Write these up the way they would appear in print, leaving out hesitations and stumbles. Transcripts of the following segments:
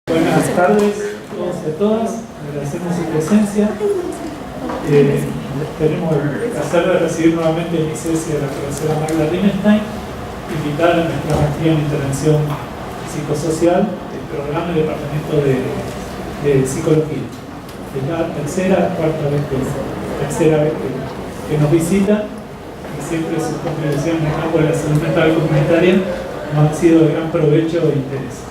Buenas tardes a todos y a todas, agradecemos su presencia. Tenemos el placer de recibir nuevamente el licencia de la profesora Magda Rinenstein, invitada a nuestra maestría en intervención psicosocial del programa del Departamento de Psicología. Es la cuarta vez que nos visita, y siempre sus contribuciones en el campo de la salud mental comunitaria nos han sido de gran provecho e interés.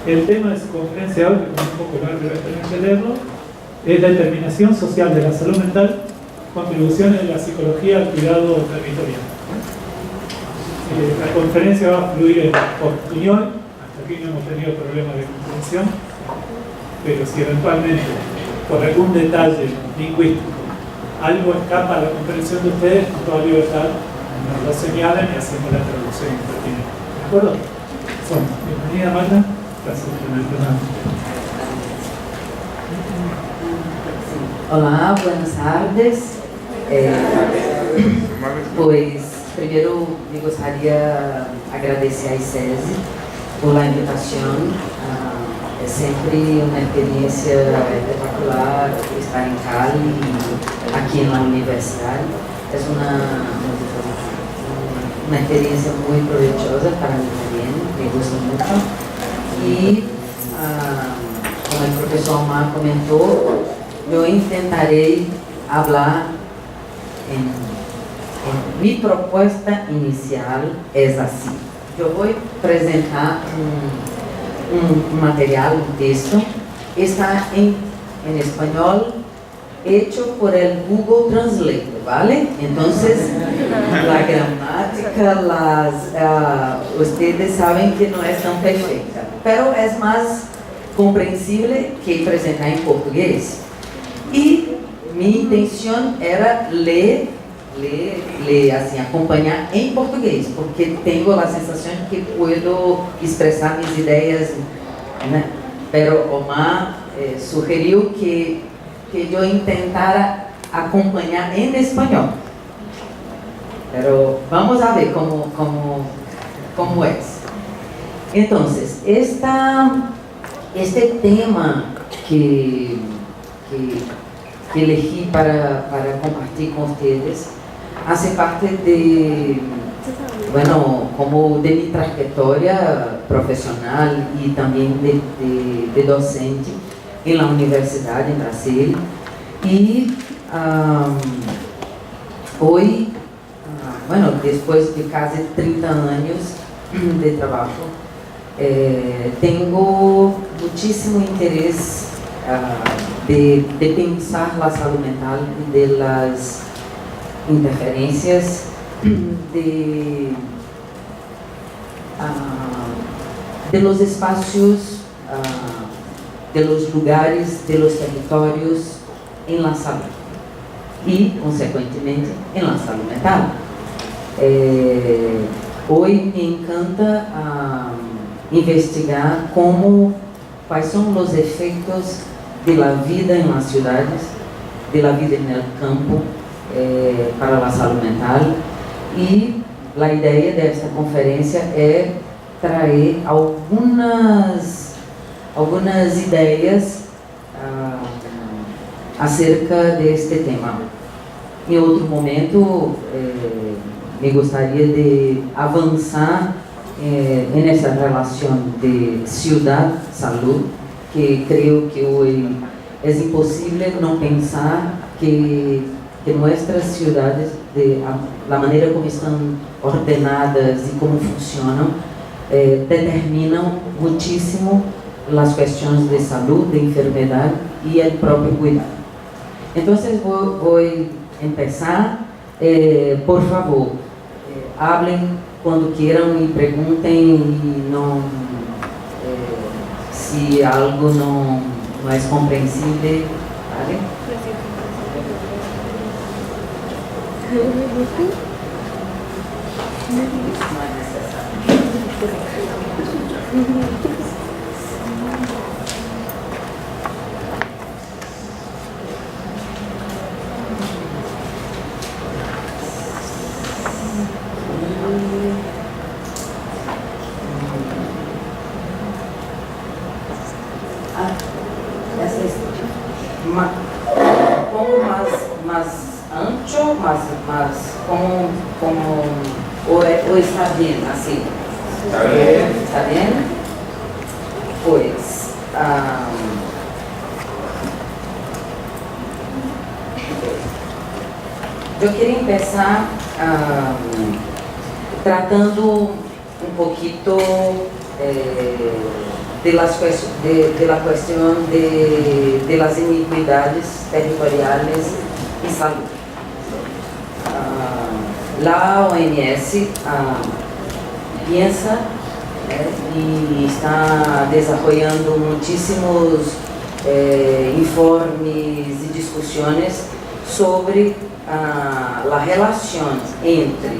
El tema de su conferencia hoy, que es un poco largo de leerlo, es la determinación social de la salud mental, contribuciones de la psicología al cuidado territorial. La conferencia va a fluir en portuñol, hasta aquí no hemos tenido problemas de comprensión, pero si eventualmente, por algún detalle lingüístico, algo escapa a la comprensión de ustedes, con toda libertad nos lo señalan y hacemos la traducción pertinente. ¿De acuerdo? Bienvenida, Magda. Gracias por el programa. Olá, buenas tardes. Pois, primeiro, me gostaria de agradecer a ICESE por a invitação. É sempre uma experiência espetacular estar em Cali, aqui na universidade. É uma experiência muito proveitosa para mim também, me gusta muito. E, como o professor Omar comentou, eu intentarei falar minha proposta inicial é assim. Eu vou apresentar um material, um texto, está em espanhol, hecho por el Google Translate, ¿vale? Entonces, la gramática, ustedes saben que no es tan perfecta, pero es más comprensible que presentar em português. E minha intenção era ler, assim, acompanhar em português, porque tenho a sensação de que puedo expressar minhas ideias, né? Pero Omar sugeriu que eu tentara acompanhar em espanhol. Pero vamos a ver como é. Então, este tema que elegí para compartir com vocês hace parte como de mi trajetória profissional e também de docente em la universidade em Brasil. E hoje, depois de quase 30 anos de trabalho, tenho muitíssimo interesse de pensar a saúde mental e de las interferências de los espaços, de los lugares, de los territórios em la saúde e, consequentemente, em la saúde mental. Hoje me encanta investigar quais são os efeitos da vida em las cidades, da vida no campo, para a saúde mental. E a ideia desta conferência é trazer algumas ideias acerca deste tema. Em outro momento, me gostaria de avançar nessa relação de cidade-saúde, que creio que hoje é impossível não pensar que nossas cidades, da maneira como estão ordenadas e como funcionam, determinam muitíssimo as questões de saúde, de enfermidade e o próprio cuidado. Então, vou começar. Por favor, hablem quando queiram e perguntem, e não, se algo não é compreensível, vale? Isso não é necessário. como más ancho, más como o está bien así. Está bien. ¿Está bien? Pues eu queria empezar tratando un poquito de la cuestión de las iniquidades territoriales en salud. La OMS piensa y está desarrollando muchísimos informes y discusiones sobre la relación entre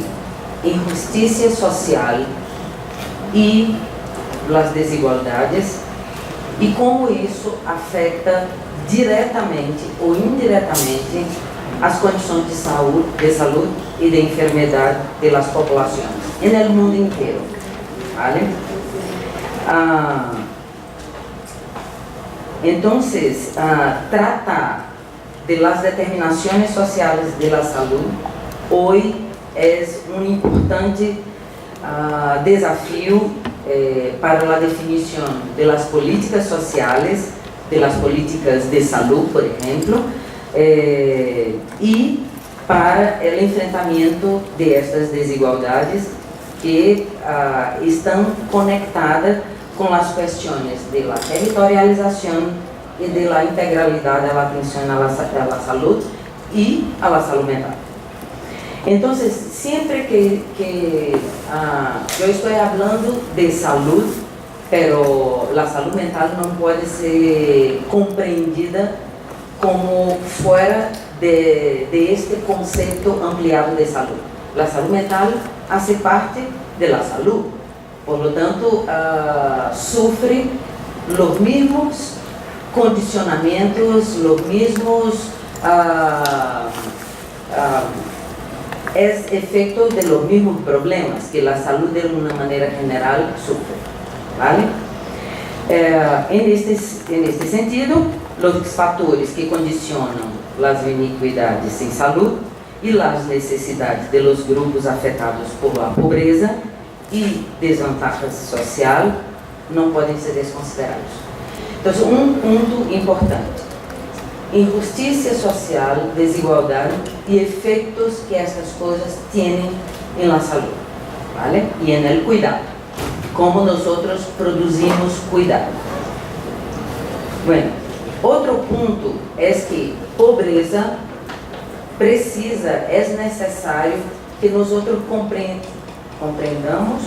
injusticia social y las desigualdades y cómo eso afecta directamente o indiretamente as condições de saúde e de enfermidade das populações no mundo inteiro, ¿vale? Então, tratar de las determinações sociais de la salud hoje é importante desafio para a definição de las políticas sociais, de las políticas de salud, por exemplo, e para o enfrentamento de estas desigualdades que estão conectadas com as questões da territorialização e da integralidade da atenção à saúde e à saúde mental. Então, sempre que eu estou falando de saúde, pero a saúde mental não pode ser compreendida como fora de este conceito ampliado de saúde. A saúde mental faz parte da saúde, por lo tanto, sofre os mesmos condicionamentos, os mesmos efectos de los mismos problemas que a saúde de uma maneira geral sofre, ¿vale? En este sentido, os fatores que condicionam as iniquidades em saúde e as necessidades de los grupos afetados por la pobreza e desvantagem social não podem ser desconsiderados. Então, ponto importante: injustiça social, desigualdade e efeitos que estas coisas têm em la saúde, ¿vale? E en el cuidado, como nós produzimos cuidado. Bueno, outro ponto é que pobreza é necessário que nós compreendamos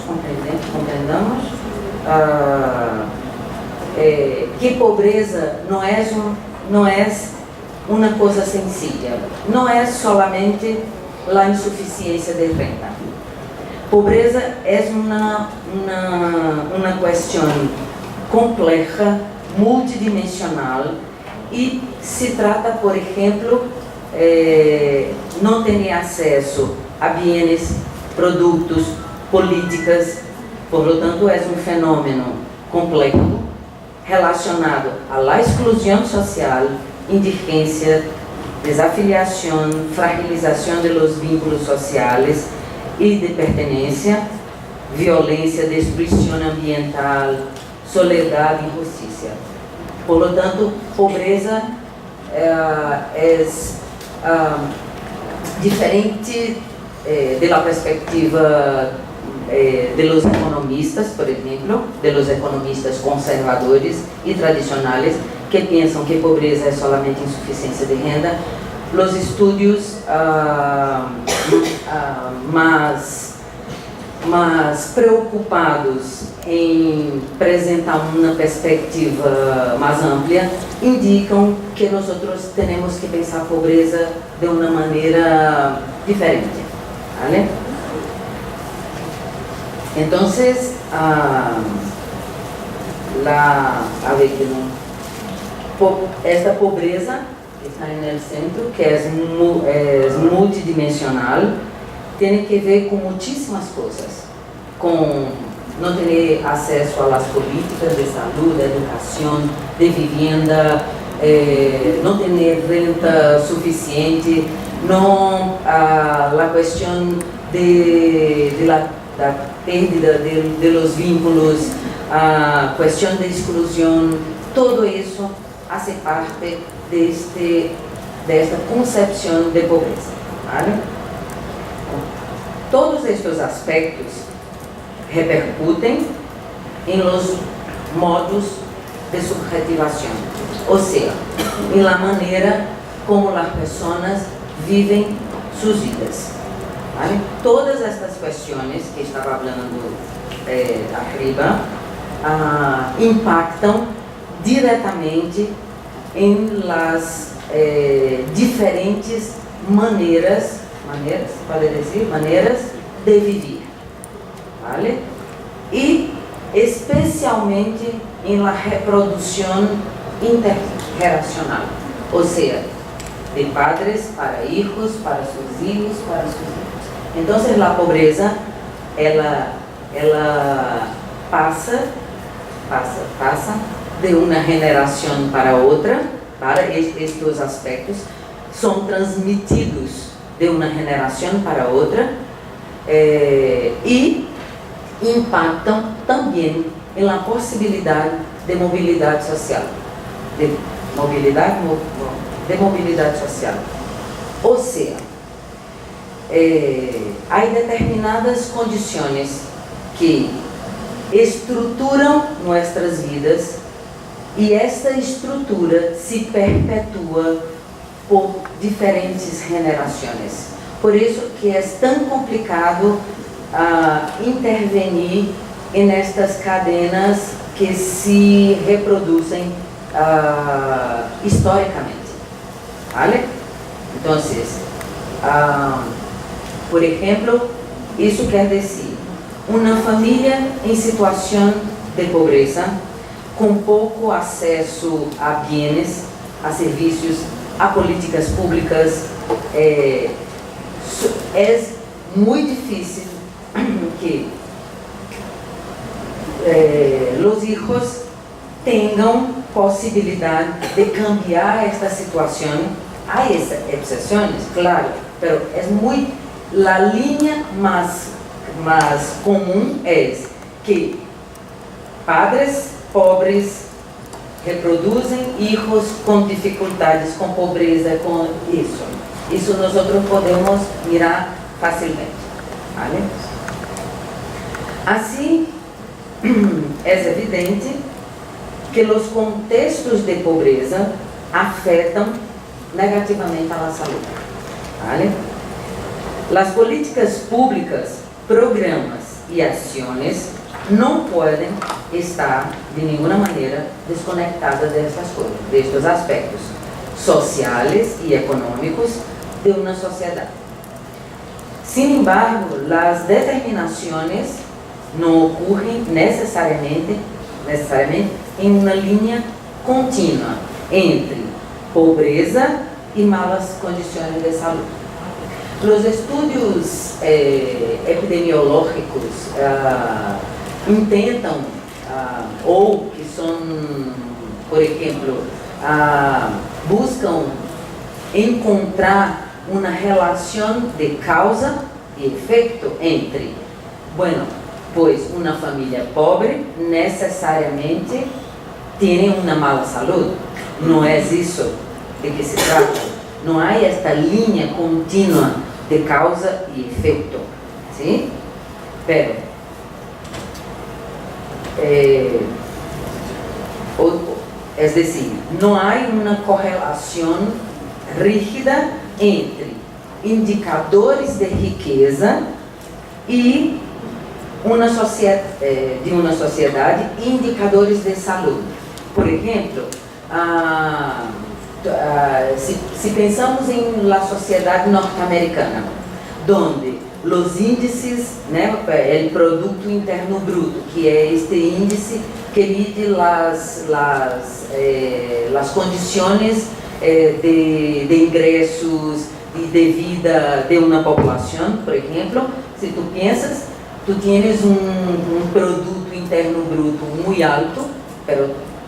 que pobreza não é uma coisa sencilla, não é solamente a insuficiência de renda. Pobreza é uma questão complexa, multidimensional e se trata, por exemplo, não ter acesso a bens, produtos, políticas, por lo tanto é um fenômeno complexo relacionado à exclusão social, indigência, desafiliação, fragilização de los vínculos sociais e de pertenência, violência, destruição ambiental, soledade e injustiça. Por lo tanto, pobreza é diferente da perspectiva de los economistas, por exemplo, de los economistas conservadores e tradicionais que pensam que pobreza é solamente insuficiência de renda. Os estudos mais preocupados em apresentar uma perspectiva mais ampla indicam que nós temos que pensar a pobreza de uma maneira diferente, ¿vale? Então, esta pobreza que está no centro, que é multidimensional, tem que ver com muitíssimas coisas, com não ter acesso às políticas de saúde, de educação, de vivienda, no tener renta suficiente, no la cuestión de la pérdida de los vínculos, a cuestión de exclusión, todo eso hace parte de esta concepción de pobreza, ¿vale? Todos estos aspectos repercuten en los modos de subjetivación, o sea, en la manera como las personas viven sus vidas, ¿vale? Todas estas cuestiones que estaba hablando arriba impactam diretamente em las diferentes maneiras de viver, ¿vale? E especialmente em la reprodução intergeracional, ou seja, de padres para hijos, para sus hijos, para sus hijos. Então, a pobreza, ela passa de uma geração para outra, para estes aspectos são transmitidos de uma geração para outra e impactam também na possibilidade de mobilidade social, de mobilidade social. Ou seja, há determinadas condições que estruturam nossas vidas e esta estrutura se perpetua por diferentes gerações. Por isso que é tão complicado intervenir nestas cadenas que se reproduzem historicamente, ¿vale? Então, por exemplo, isso quer dizer uma família em situação de pobreza, com pouco acesso a bens, a serviços, a políticas públicas, é muito difícil que os hijos tenham possibilidade de cambiar esta situação. Há exceções, claro, mas é muito a linha mais comum é que padres pobres reproduzem hijos com dificuldades, com pobreza, com isso. Isso nós podemos mirar facilmente, ¿vale? Assim, é evidente que os contextos de pobreza afetam negativamente a saúde, ¿vale? As políticas públicas, programas e ações não podem estar de nenhuma maneira desconectadas destas coisas, destes aspectos sociais e econômicos de uma sociedade. Sin embargo, as determinações não ocorrem necessariamente em uma linha contínua entre pobreza e malas condições de saúde. Os estudos epidemiológicos intentam, ou que são, por exemplo, buscam encontrar uma relação de causa e efeito entre, pois uma família pobre necessariamente tem uma mala saúde. Não é isso de que se trata. Não há esta linha contínua de causa e efeito, sim? Pero es decir, não há uma correlação rígida entre indicadores de riqueza e de uma sociedade e indicadores de saúde. Por exemplo, se pensamos em la sociedade norte-americana, onde os índices, o Produto Interno Bruto, que é este índice que mide as condições de ingressos e de vida de uma população. Por exemplo, se tu pensas, tu tienes um Produto Interno Bruto muito alto, mas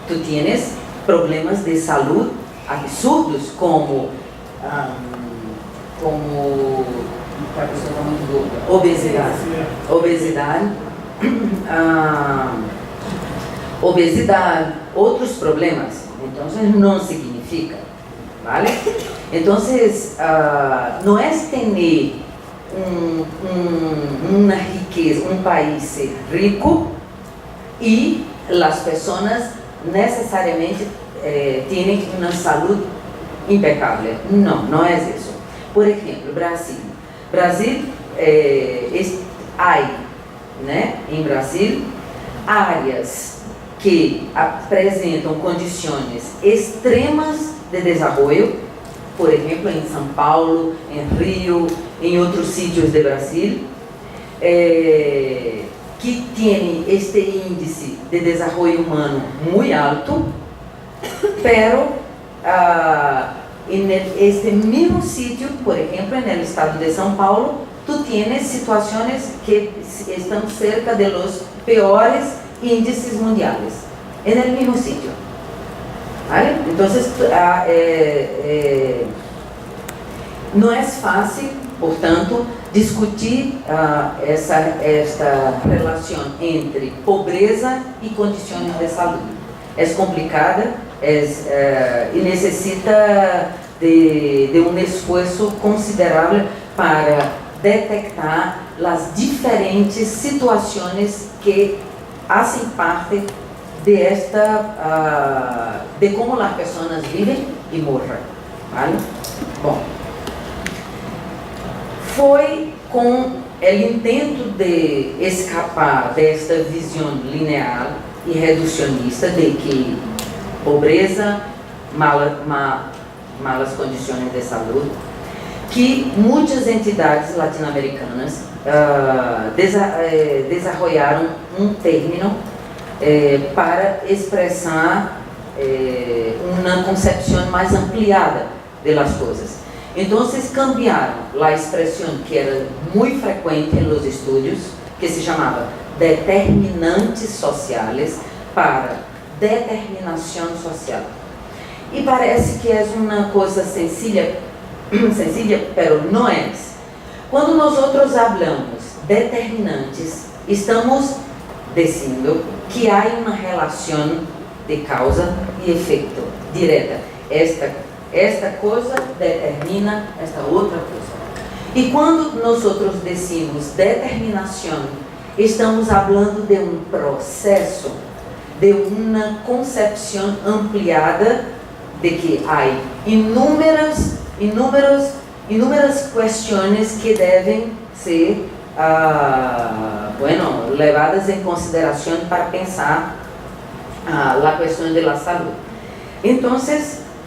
tu tienes problemas de saúde absurdos como obesidade, outros problemas. Então, não significa, ¿vale? Então, não é ter uma riqueza, um país rico e as pessoas necessariamente têm uma saúde impecável. Não, não é isso. Por exemplo, Brasil há, né, em Brasil, áreas que apresentam condições extremas de desenvolvimento, por exemplo, em São Paulo, em Rio, em outros sítios de Brasil, que tem este índice de desenvolvimento humano muito alto, pero em este mesmo sítio, por exemplo, no estado de São Paulo, tu tienes situações que estão cerca de los piores índices mundiais, no mesmo sítio. ¿Vale? Então, não é fácil, portanto, discutir esta relação entre pobreza e condições de saúde. É complicada e necessita de um esforço considerável para detectar as diferentes situações que fazem parte de como as pessoas vivem e morrem. ¿Vale? Bom, foi com o intento de escapar desta visão linear e reducionista de que pobreza, malas condições de saúde, que muitas entidades latino-americanas desenvolveram um término para expressar uma concepção mais ampliada das coisas. Então, cambiaram a expressão que era muito frequente nos estudos, que se chamava determinantes sociais, para determinação social. E parece que é uma coisa sencilla, pero não é. Quando nós falamos determinantes, estamos dizendo que há uma relação de causa e efeito direta. Esta coisa determina esta outra coisa. E quando nós decimos determinação, estamos falando de um processo, de uma concepção ampliada de que há inúmeras questões que devem ser levadas em consideração para pensar a questão da saúde. Então,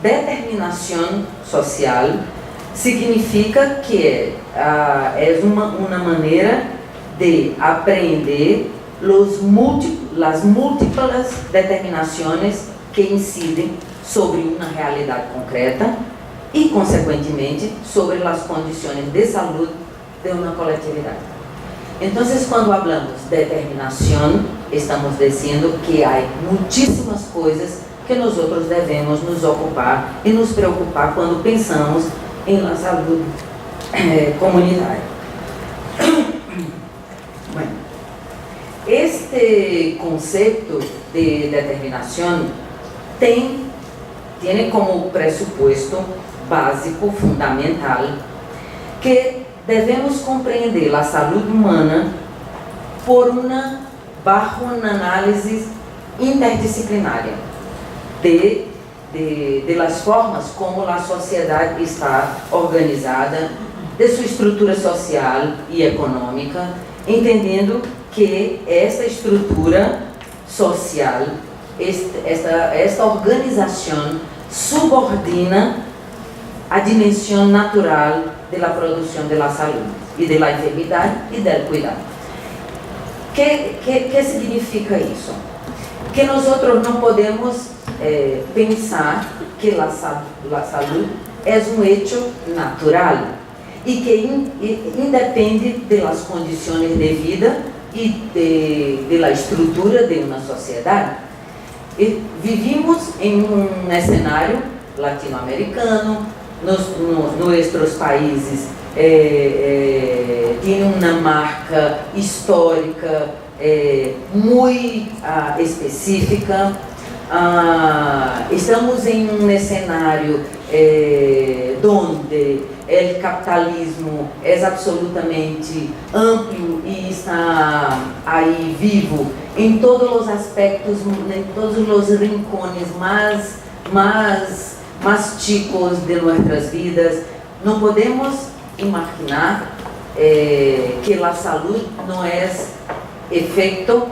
determinação social significa que é uma maneira de aprender as múltiplas determinações que incidem sobre uma realidade concreta e, consequentemente, sobre as condições de saúde de uma coletividade. Então, quando falamos de determinação, estamos dizendo que há muitíssimas coisas que nós devemos nos ocupar e nos preocupar quando pensamos em la saúde comunitária. Bueno, este conceito de determinação tem como pressuposto básico, fundamental, que devemos compreender a saúde humana bajo uma análise interdisciplinária de las formas como a sociedade está organizada, de sua estrutura social e econômica, entendendo que esta estrutura social, esta organização subordina a dimensão natural da produção da saúde e da enfermidade e do cuidado. Que significa isso? Que nós não podemos pensar que a saúde é um hecho natural e que independe das condições de vida e da estrutura de uma sociedade. E vivimos em um cenário latino-americano, nuestros países tienen una marca histórica muy específica. Estamos em um cenário onde o capitalismo é absolutamente amplo e está aí vivo em todos os aspectos, em todos os rincones mais chicos de nossas vidas. Não podemos imaginar que a saúde não é efeito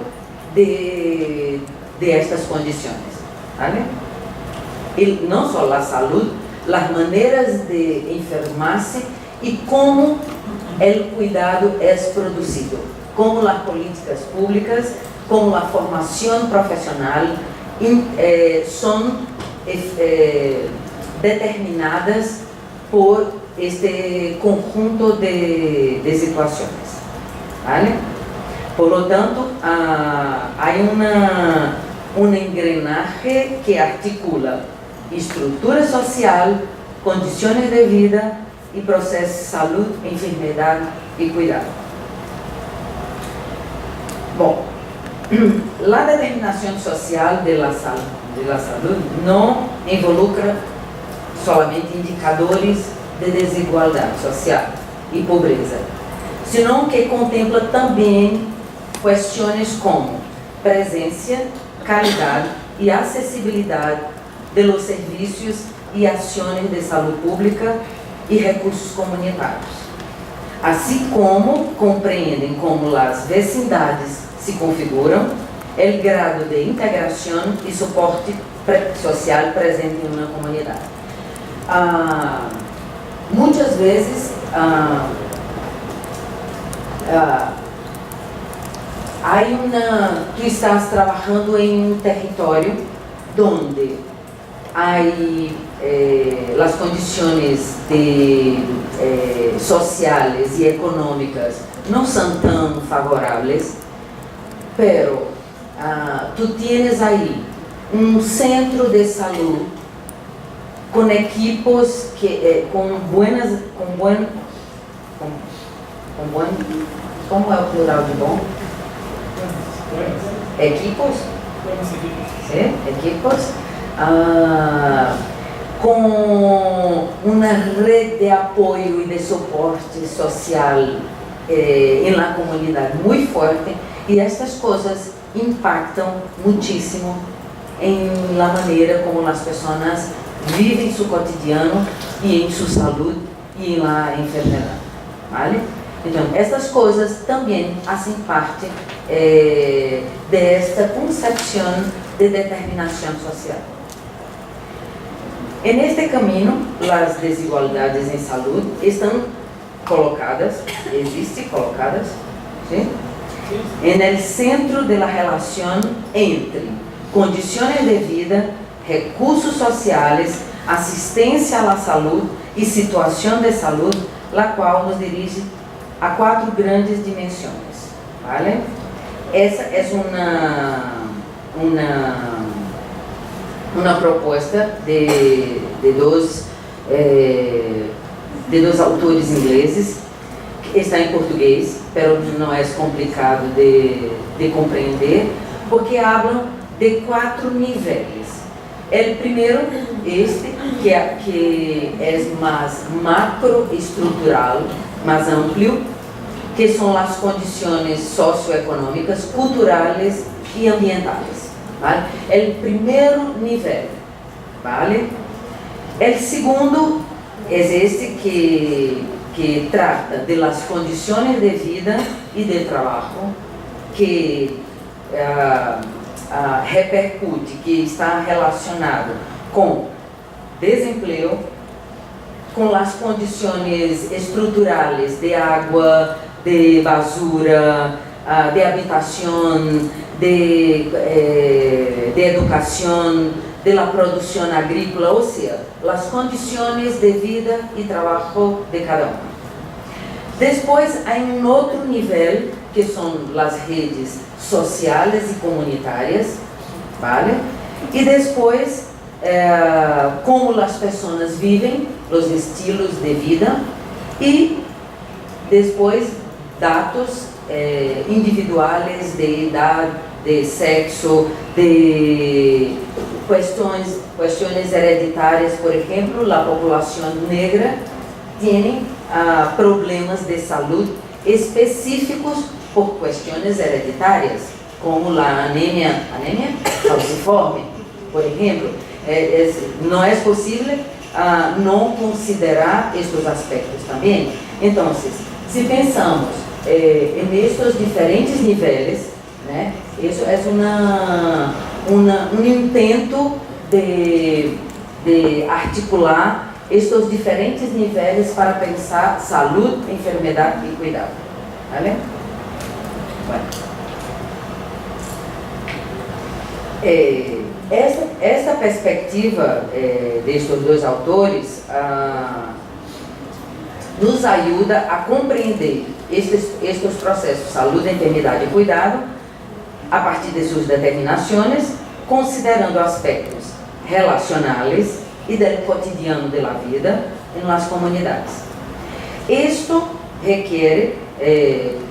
de estas condições, ¿vale? E não só a saúde, as maneiras de enfermar-se e como o cuidado é produzido, como as políticas públicas, como a formação profissional são determinadas por este conjunto de situações, ¿vale? Por lo tanto, há uma engrenagem que articula estrutura social, condições de vida e processos de saúde, enfermidade e cuidado. Bom, a determinação social da saúde não involucra somente indicadores de desigualdade social e pobreza, senão que contempla também questões como presença, qualidade e acessibilidade de los serviços e ações de saúde pública e recursos comunitários, assim como compreendem como as vecindades se configuram, o grado de integração e suporte social presente em uma comunidade. Muitas vezes tu estás trabalhando em um território onde as condições sociais e econômicas não são tão favoráveis, pero tu tienes aí um centro de saúde com equipos como é o plural de bom? Equipos? Sim, equipos. Com uma rede de apoio e de suporte social na comunidade muito forte, e estas coisas impactam muitíssimo na maneira como as pessoas vivem seu cotidiano e em sua saúde e na enfermidade, vale? Então, estas coisas também fazem parte desta concepção de determinação social. Neste caminho, as desigualdades em saúde estão existem colocadas, sim? No centro da relação entre condições de vida, recursos sociais, assistência à saúde e situação de saúde, a qual nos dirige a 4 grandes dimensões, vale? Essa é uma proposta de dois autores ingleses, que está em português, mas não é complicado de compreender, porque falam de 4 níveis. O primeiro, que é mais macroestrutural, mais amplo, que são as condições socioeconômicas, culturais e ambientais. Vale? O primeiro nível, vale? O segundo é que trata das condições de vida e de trabalho, que repercute, que está relacionado com desemprego, com as condições estruturais de água, de basura, de habitação, de educação, de la produção agrícola, ou seja, as condições de vida e trabalho de cada um. Depois, há um outro nível, que são as redes sociais e comunitárias, vale? E depois, como as pessoas vivem, os estilos de vida, e depois dados individuais de idade, de sexo, de questões hereditárias. Por exemplo, a população negra tem problemas de saúde específicos por questões hereditárias, como a anemia falciforme, por exemplo. Não é possível não considerar estes aspectos também. Então, se pensamos em estes diferentes níveis, né, isso é um intento de articular estes diferentes níveis para pensar saúde, enfermidade e cuidado. ¿Vale? Bueno. Esta perspectiva destes dois autores nos ajuda a compreender estes processos, saúde, enfermidade e cuidado, a partir de suas determinações, considerando aspectos relacionais e do cotidiano da vida nas comunidades. Isto requer,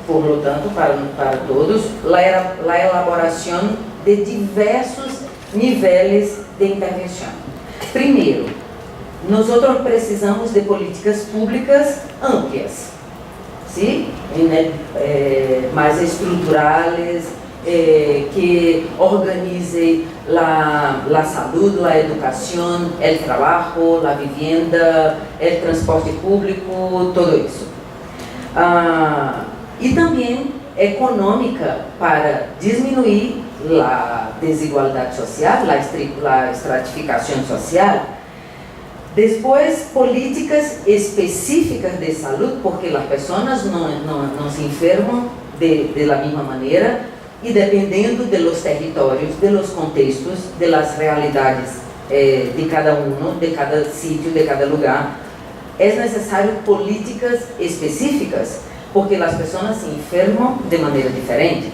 por lo tanto, para todos, a elaboração de diversos níveis de intervenção. Primeiro, nós precisamos de políticas públicas amplas, sim? Mais estruturais, que organize a saúde, a educação, o trabalho, a vivienda, o transporte público, tudo isso. E também econômica para diminuir a desigualdade social, a estratificação social. Depois, políticas específicas de saúde, porque as pessoas não se enfermam da mesma maneira, e dependendo dos territórios, dos contextos, das realidades de cada de cada sítio, de cada lugar, é necessário políticas específicas, porque as pessoas se enfermam de maneira diferente.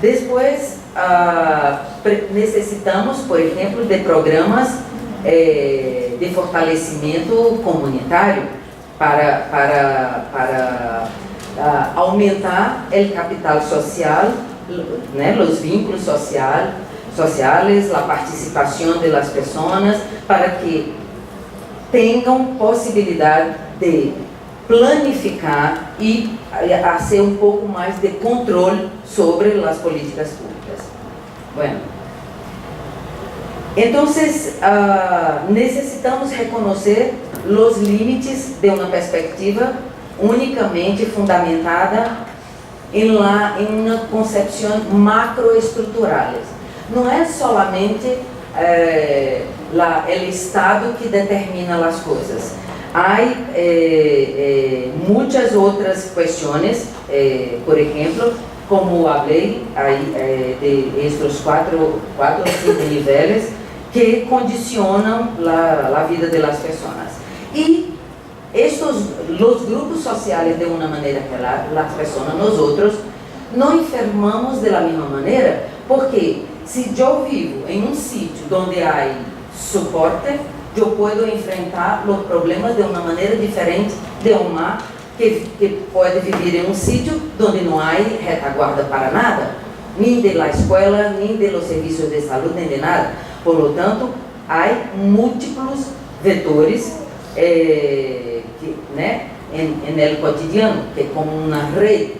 Depois, necessitamos, por exemplo, de programas de fortalecimento comunitário para aumentar o capital social, né, os vínculos sociais, a participação das pessoas, para que tenham possibilidade de planificar e fazer um pouco mais de controle sobre as políticas públicas. Bueno, então, necessitamos reconhecer os limites de uma perspectiva unicamente fundamentada em uma concepção macroestrutural. Não é solamente o Estado que determina as coisas. Há muitas outras questões, por exemplo, como falei, de estes quatro ou cinco níveis que condicionam a vida das pessoas. E os grupos sociais, de uma maneira geral, as pessoas, nós outros, não enfermamos da mesma maneira, porque se eu vivo em um sítio onde há suporte, eu posso enfrentar os problemas de uma maneira diferente de uma que pode viver em um sítio onde não há retaguarda para nada, nem da escola, nem dos serviços de saúde, nem de nada. Por lo tanto, há múltiplos vetores né, no cotidiano, que é como uma rede.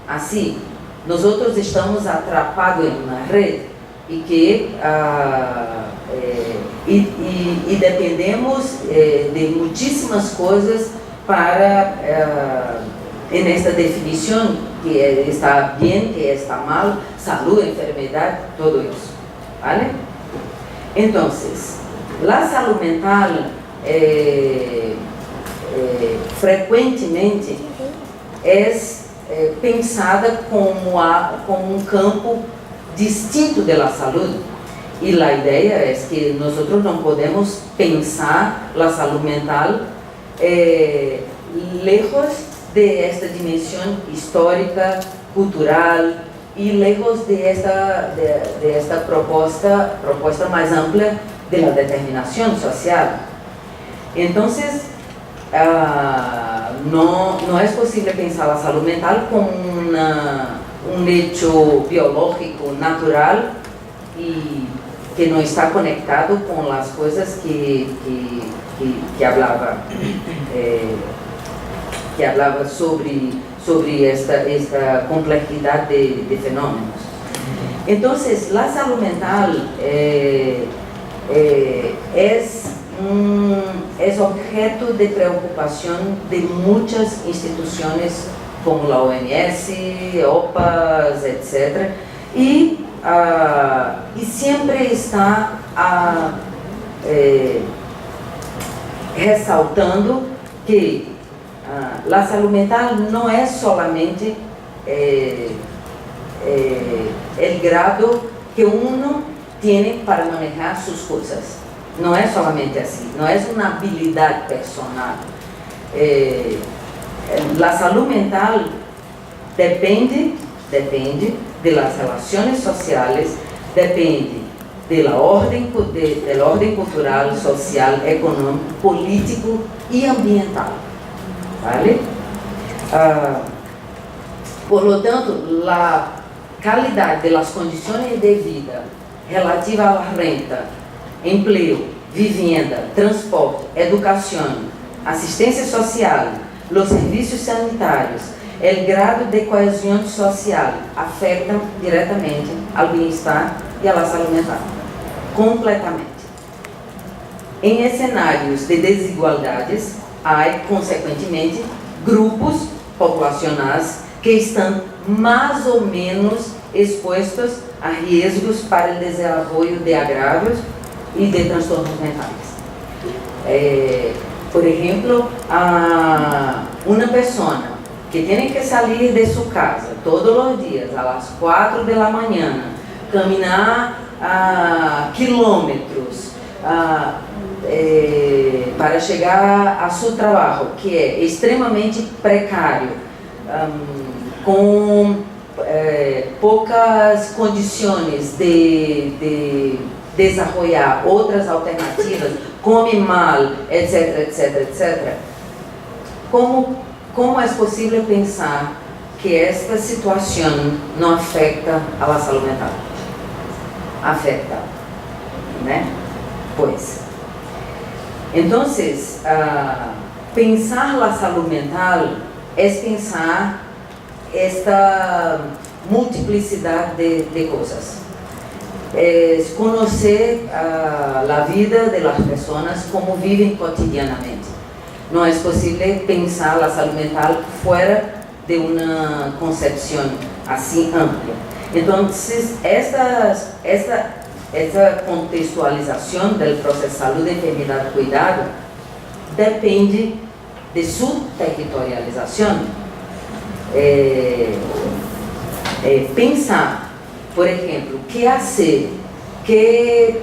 Assim, nós estamos atrapados em uma rede e que dependemos de muitíssimas coisas para nesta definição que está bem, que está mal, saúde, enfermidade, tudo isso, vale? Então, a saúde mental frequentemente é pensada como um campo distinto da saúde, e a ideia é que nós não podemos pensar a saúde mental lejos de esta dimensão histórica, cultural, e lejos de esta proposta mais ampla de la determinación social. Entonces, no es posible pensar la salud mental como un hecho biológico, natural, y que no está conectado con las cosas que hablaba sobre esta complejidad de fenómenos. Entonces, la salud mental es objeto de preocupación de muchas instituciones como la OMS, OPAS, etc. Y siempre está resaltando que la salud mental no es solamente el grado que uno tiene para manejar sus cosas. No es solamente así, no es una habilidad personal. La salud mental depende de las relaciones sociales, depende del orden cultural, social, económico, político y ambiental. ¿Vale? Por lo tanto, la calidad de las condiciones de vida relativa a la renta, empleo, vivienda, transporte, educación, asistencia social, los servicios sanitarios, el grado de cohesión social afectan directamente al bienestar y a la salud mental, completamente. En escenarios de desigualdades, hay, consequentemente, grupos populacionais que estão mais ou menos expostos a riscos para o desenvolvimento de agravos e de transtornos mentais. Por exemplo, uma pessoa que tem que sair de sua casa todos os dias, às 4 da manhã, caminhar quilômetros para chegar a seu trabalho, que é extremamente precário, com poucas condições de desenvolver outras alternativas, come mal, etc, etc, etc. Como é possível pensar que esta situação não afeta a saúde mental? Afeta, né? Pois. Então, pensar a saúde mental é pensar esta multiplicidade de coisas. É conhecer a vida das pessoas como vivem cotidianamente. Não é possível pensar a saúde mental fora de uma concepção assim ampla. Então, essa contextualização do processo de saúde, enfermidade e cuidado depende de sua territorialização. Pensar, por exemplo, que fazer, que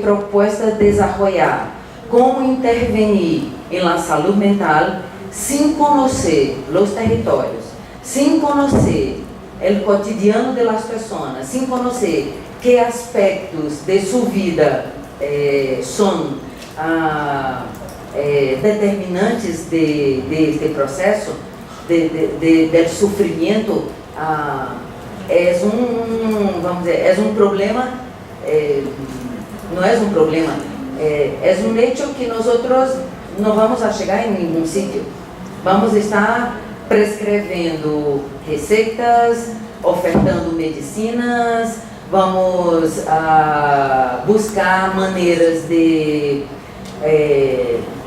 proposta desenvolver, como intervenir na saúde mental sem conhecer os territórios, sem conhecer o cotidiano das pessoas, sem conhecer que aspectos de sua vida são determinantes deste processo de sofrimento. Vamos dizer, é um problema, não é um problema, é um hecho que nós não vamos a chegar em nenhum sítio. Vamos estar prescrevendo receitas, ofertando medicinas, vamos buscar maneiras de,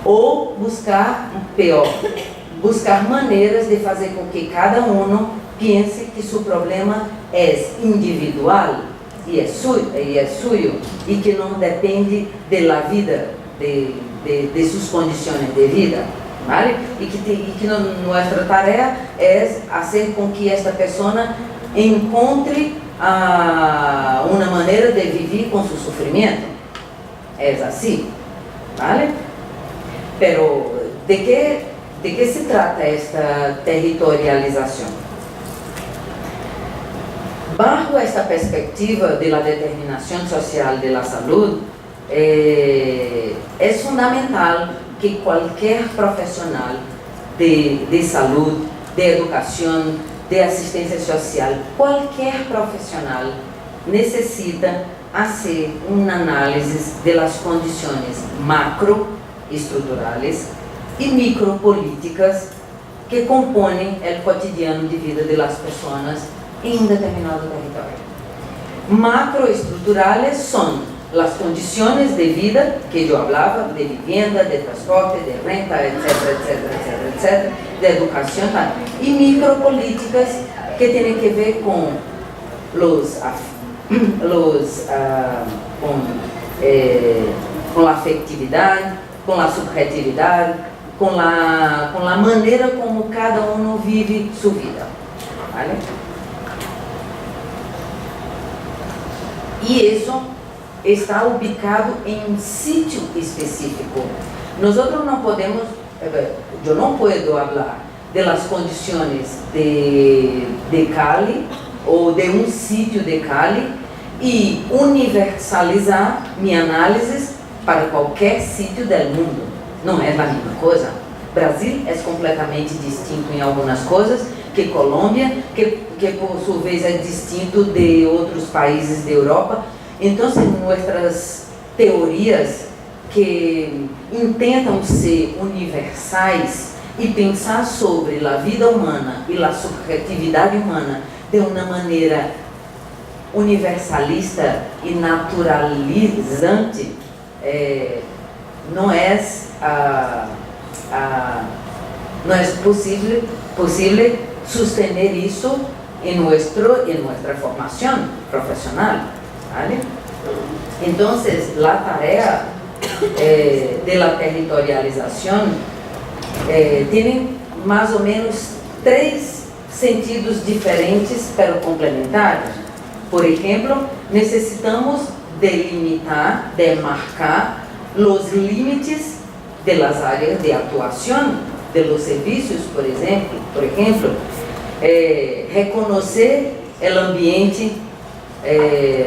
ou buscar, pior, buscar maneiras de fazer com que cada um pense que seu problema é individual e é suyo e que não depende da vida, de suas condições de vida, ¿vale? E que nossa tarefa é fazer com que esta pessoa encontre uma maneira de viver com seu sofrimento. É assim, ¿vale? Pero de que se trata esta territorialização? Bajo esta perspectiva de la determinação social de la salud, es fundamental que cualquier profesional de salud, de educación, de asistencia social, cualquier profesional necesita hacer un análisis de las condiciones macroestructurales y micropolíticas que componen el cotidiano de vida de las personas en un determinado territorio. Macroestructurales son las condiciones de vida que yo hablaba, de vivienda, de transporte, de renta, etcétera, etcétera, etcétera, etcétera, de educación, tal. Y micropolíticas que tienen que ver con con la afectividad, con la subjetividad, con la manera como cada uno vive su vida, ¿vale? Y eso está ubicado en un sitio específico. Nosotros no podemos, yo no puedo hablar de las condiciones de Cali o de un sitio de Cali y universalizar mi análisis para cualquier sitio del mundo. Não é a mesma coisa. Brasil é completamente distinto em algumas coisas que Colômbia, que por sua vez é distinto de outros países da Europa. Então, nossas teorias que intentam ser universais e pensar sobre a vida humana e a subjetividade humana de uma maneira universalista e naturalizante, não é possível sostener isso em nossa formação profissional, ¿vale? Então, a tarefa de la territorialização tem mais ou menos 3 sentidos diferentes, pero complementares. Por exemplo, necessitamos delimitar, demarcar os limites de las áreas de atuação de los serviços, por exemplo, reconhecer o ambiente,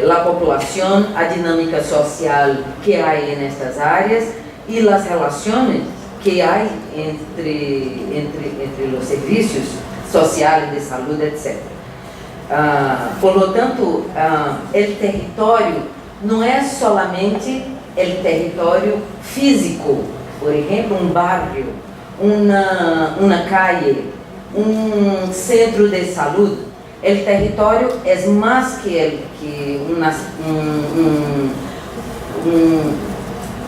a população, a dinâmica social que há nestas áreas e as relações que há entre os serviços sociais, de saúde, etc. Por lo tanto, o território não é solamente o território físico, por exemplo, um bairro, uma calle, um centro de saúde. O território é mais que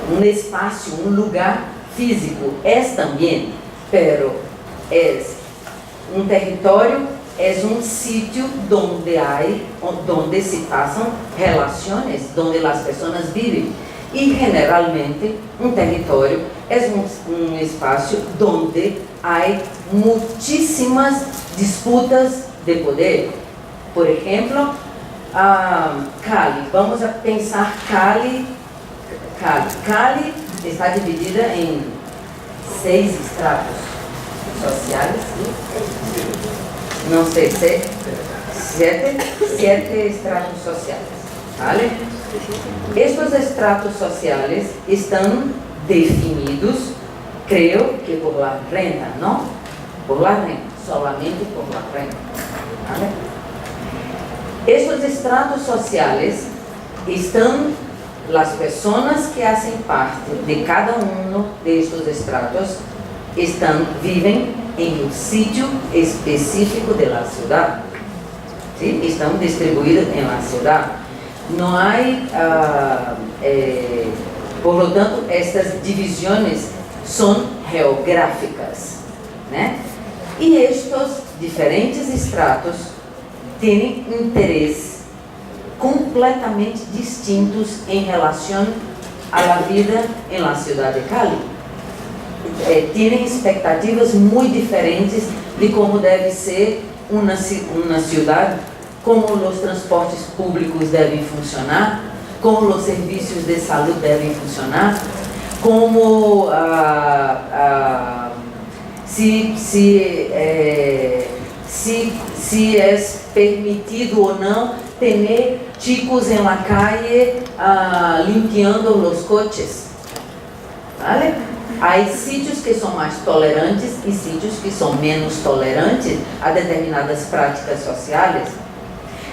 um espaço, um lugar físico. É também, pero é um território, é um sítio onde se passam relações, onde as pessoas vivem. E, generalmente, um território é um espaço onde há muitíssimas disputas de poder. Por exemplo, Cali. Vamos a pensar Cali. Cali está dividida em 6 estratos sociais. Não sei, 7 estratos sociais. ¿Vale? Estes estratos sociais estão definidos, creio que por la renta, não? Por la renta, solamente por la renta. ¿Vale? Estes estratos sociais estão, as pessoas que fazem parte de cada um destes estratos vivem em um sítio específico da cidade. ¿Sí? Estão distribuídos na cidade. Não há, por lo tanto, estas divisões são geográficas, né? E estes diferentes estratos têm interesses completamente distintos em relação à vida na cidade de Cali. Têm expectativas muito diferentes de como deve ser uma cidade, como os transportes públicos devem funcionar, como os serviços de saúde devem funcionar, como se é permitido ou não ter chicos en la calle limpiando los coches, ¿vale? Hay sitios que son más tolerantes y sitios que son menos tolerantes a determinadas prácticas sociales.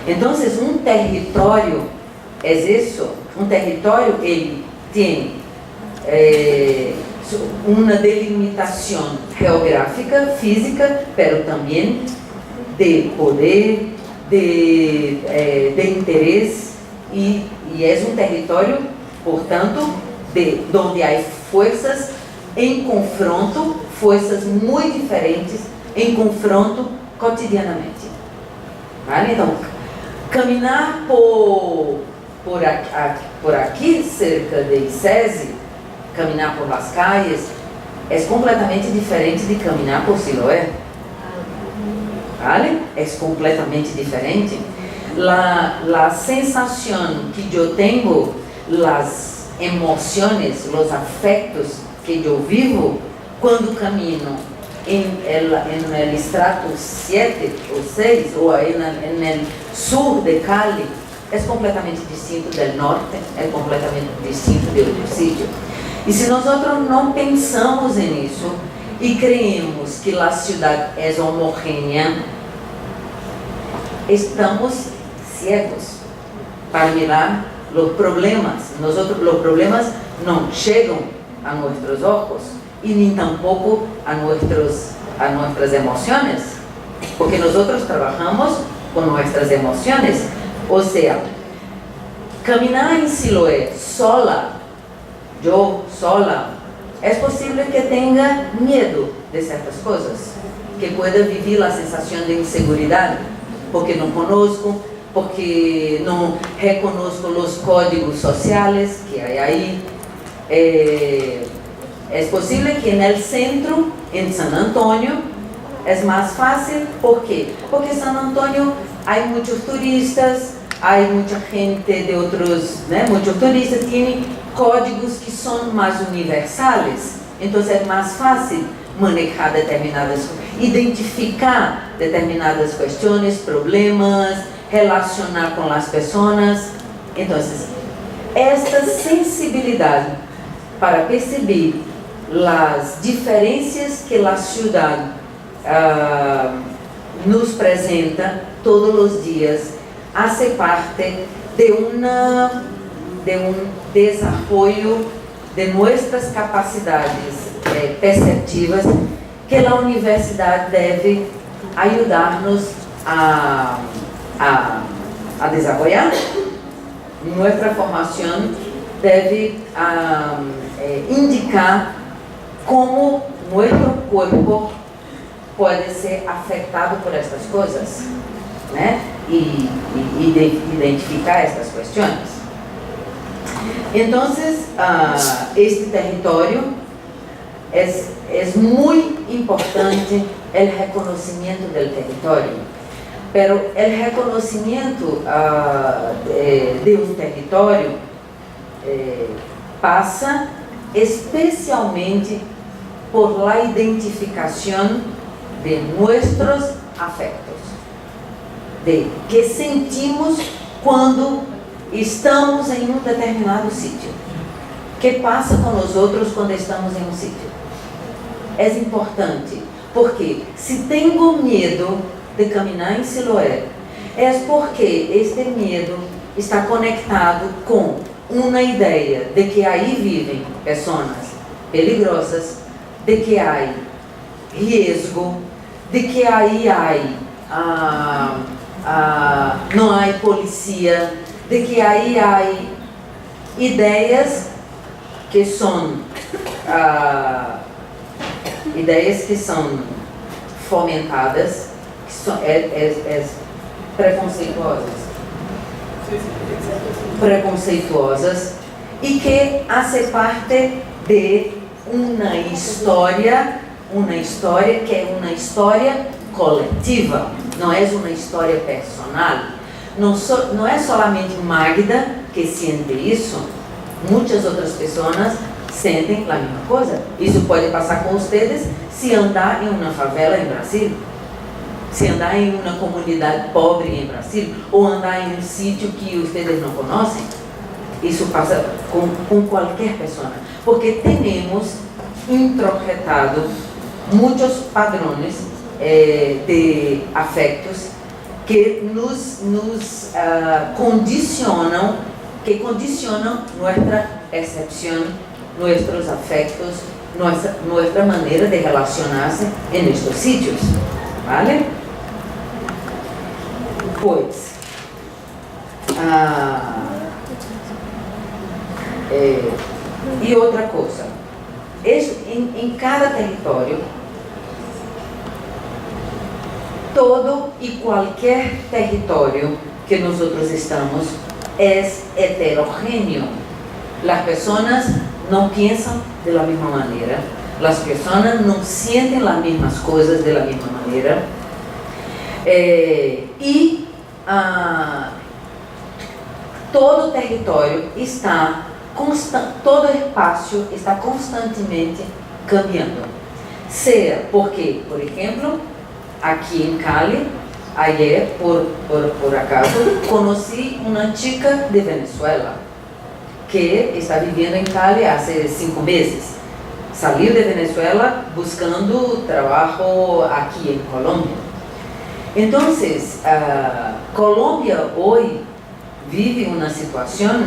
Entonces, un territorio es eso. Un territorio, ele tiene una delimitación geográfica, física, pero también de poder, de interés, y es un territorio, portanto, donde hay fuerzas em confronto, forças muito diferentes em confronto cotidianamente. Vale? Então, caminhar por aqui, cerca de ICESI, caminhar por las calles, é completamente diferente de caminhar por Siloé. Vale? É completamente diferente. La sensação que eu tenho, las emoções, os afectos que eu vivo quando camino en el estrato 7 ou 6 ou en el sur de Cali, é completamente distinto do norte, é completamente distinto de outro sítio. E se nós não pensamos nisso e creemos que a cidade é homogênea, estamos ciegos para mirar os problemas. Os problemas não chegam a nuestros ojos y ni tampoco a nuestras emociones, porque nosotros trabajamos con nuestras emociones. O sea, caminar en Siloé sola, yo sola, es posible que tenga miedo de ciertas cosas, que pueda vivir la sensación de inseguridad, porque no conozco, porque no reconozco los códigos sociales que hay ahí. Es posible que en el centro, en San Antonio, es más fácil. ¿Por qué? Porque en San Antonio hay muchos turistas, hay mucha gente de otros, muchos turistas tienen códigos que son más universales. Entonces es más fácil manejar identificar determinadas cuestiones, problemas, relacionar con las personas. Entonces, esta sensibilidad para perceber as diferenças que a cidade nos apresenta todos os dias, hace parte de um desenvolvimento de nossas capacidades perceptivas que a universidade deve ajudar-nos a desenvolver. Nossa formação deve indicar como nosso corpo pode ser afetado por estas coisas, né? E identificar estas questões. Então, este território é muito importante o reconhecimento do território, pero o reconhecimento de um território passa especialmente por la identificação de nossos afectos, de que sentimos quando estamos em um determinado sítio, que passa com nós outros quando estamos em um sítio. É importante, porque se tenho medo de caminhar em Siloé, é porque este medo está conectado com uma ideia de que aí vivem pessoas peligrosas, de que há risco, de que aí não há polícia, de que aí há ideias que são fomentadas, que são preconceituosas e que fazem parte de uma história que é uma história coletiva, não é uma história personal. Não é somente Magda que sente isso, muitas outras pessoas sentem a mesma coisa. Isso pode passar com vocês se andar em uma favela em Brasil. Se andar em uma comunidade pobre em Brasil, ou andar em um sítio que vocês não conhecem, isso passa com qualquer pessoa, porque temos introjetado muitos padrões de afetos que nos condicionam, nossa percepção, nossos afetos, nossa maneira de relacionar-se em estes sítios, ¿vale? Pois, e outra coisa, em cada território, todo e qualquer território que nós estamos é heterogêneo. As pessoas não pensam da mesma maneira, as pessoas não sentem as mesmas coisas da mesma maneira, todo território está todo espaço está constantemente cambiando. Seja porque, por exemplo, aqui em Cali, ayer, por acaso, conheci uma chica de Venezuela que está vivendo em Cali há 5 meses. Saiu de Venezuela buscando trabalho aqui em Colômbia. Então, Colômbia hoje vive uma situação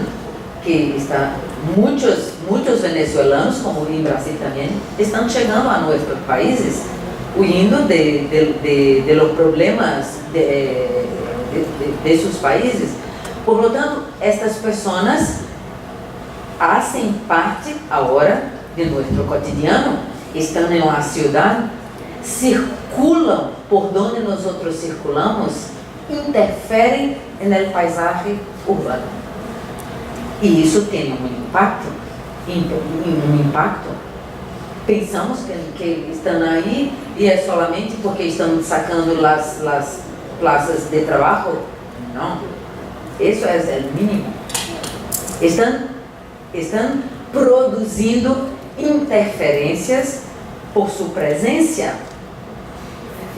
que está muitos venezuelanos, como em Brasil também, estão chegando a nossos países, huyendo de los problemas de seus países. Por lo tanto, estas pessoas fazem parte agora de nosso cotidiano, estão na cidade, circulam por onde nós circulamos, interferem no paisagem urbano. E isso tem um impacto, Pensamos que estão aí e é solamente porque estão sacando as plazas de trabalho? Não, isso é o mínimo. Estão produzindo interferências por sua presença.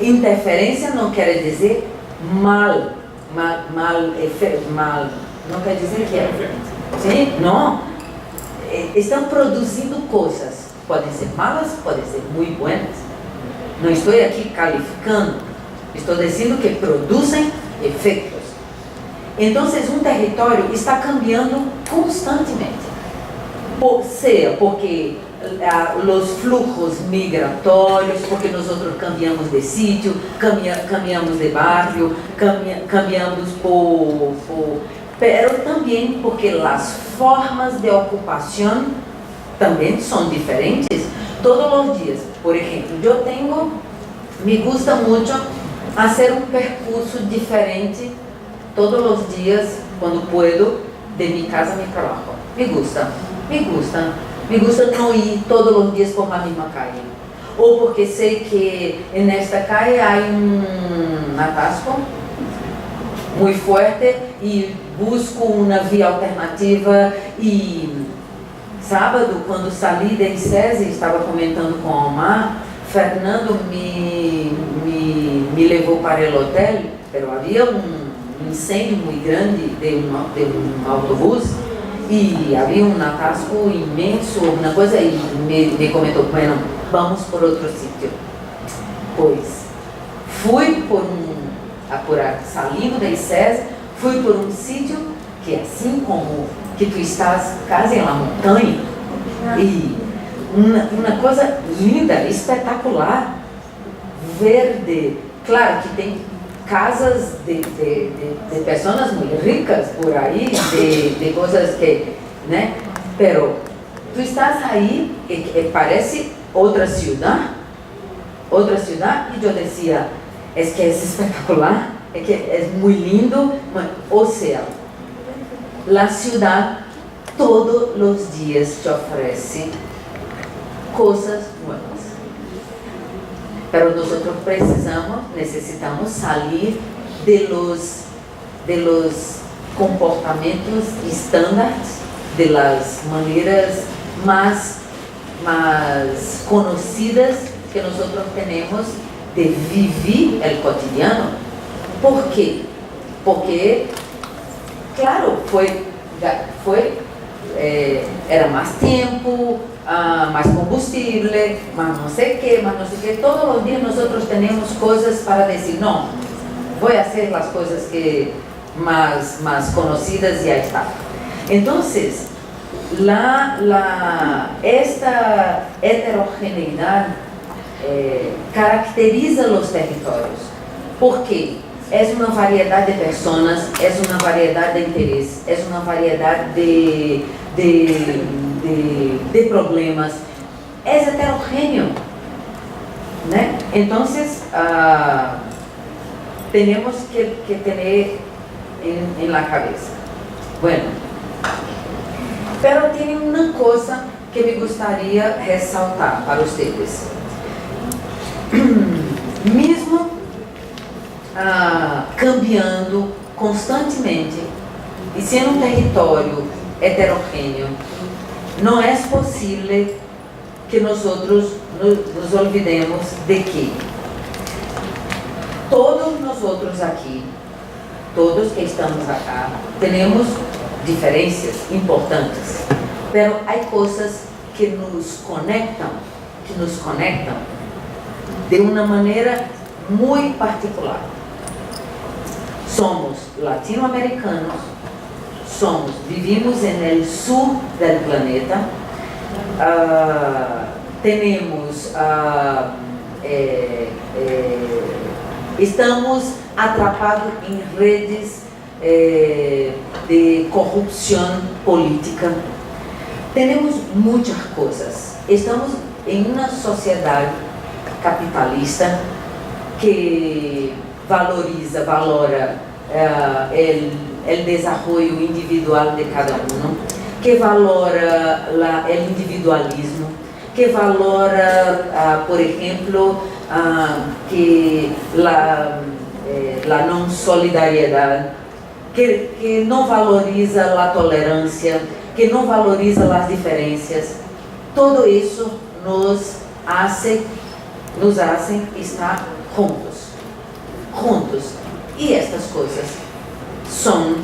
Interferência não quer dizer mal, não quer dizer que é. Sim? Não. Estão produzindo coisas. Podem ser malas, podem ser muito buenas. Não estou aqui calificando. Estou dizendo que produzem efeitos. Então, um território está cambiando constantemente. Seja porque os fluxos migratórios, porque nós cambiamos de sítio, cambiamos de barrio, cambiamos pero também porque as formas de ocupação também são diferentes todos os dias. Por exemplo, me gusta muito fazer um percurso diferente todos os dias quando puedo de minha casa a meu trabalho. Me gusta não ir todos os dias por a mesma calle. Ou porque sei que nesta calle há atasco muito forte e busco uma via alternativa. E sábado, quando saí de ICESI, estava comentando com o Omar, Fernando me levou para o hotel, mas havia incêndio muito grande de um autobus e havia atasco imenso, uma coisa, e me comentou, bueno, vamos por outro sítio. Pois, fui saindo da ICESI, fui por um sítio que, assim como que tu estás quase na montanha, e uma coisa linda, espetacular, verde. Claro que tem casas de pessoas muito ricas por aí, de coisas que, né? Pero tu estás aí e parece outra cidade, e eu dizia, é que é espetacular, é que é muito lindo, ou seja, a cidade todos os dias te oferece coisas novas. Pero nós necessitamos sair de los comportamentos estándares, de las maneiras mais conhecidas que nós temos de vivir o cotidiano. ¿Por quê? Porque, claro, era mais tempo, mais combustível, mas não sei o que. Todos os dias nós temos coisas para dizer, não, vou fazer as coisas que mais conhecidas e já está. Então, esta heterogeneidade caracteriza os territórios, porque é uma variedade de pessoas, é uma variedade de interesses, é uma variedade de problemas, é heterogêneo, né? Então, temos que ter em la cabeza. Bueno, pero tem uma coisa que me gostaria ressaltar para vocês. Mesmo cambiando constantemente e sendo um território heterogêneo, não é possível que nós nos olvidemos de que todos nós aqui, todos que estamos acá, temos diferenças importantes, mas há coisas que nos conectam de uma maneira muito particular. Somos latino-americanos, vivimos no sul do planeta, estamos atrapados em redes de corrupção política, temos muitas coisas. Estamos em uma sociedade capitalista que valora o desenvolvimento individual de cada um, que valora o individualismo, que valora, por exemplo, que a não solidariedade, que não valoriza a tolerância, que não valoriza as diferenças. Tudo isso nos hace estar juntos. E estas coisas são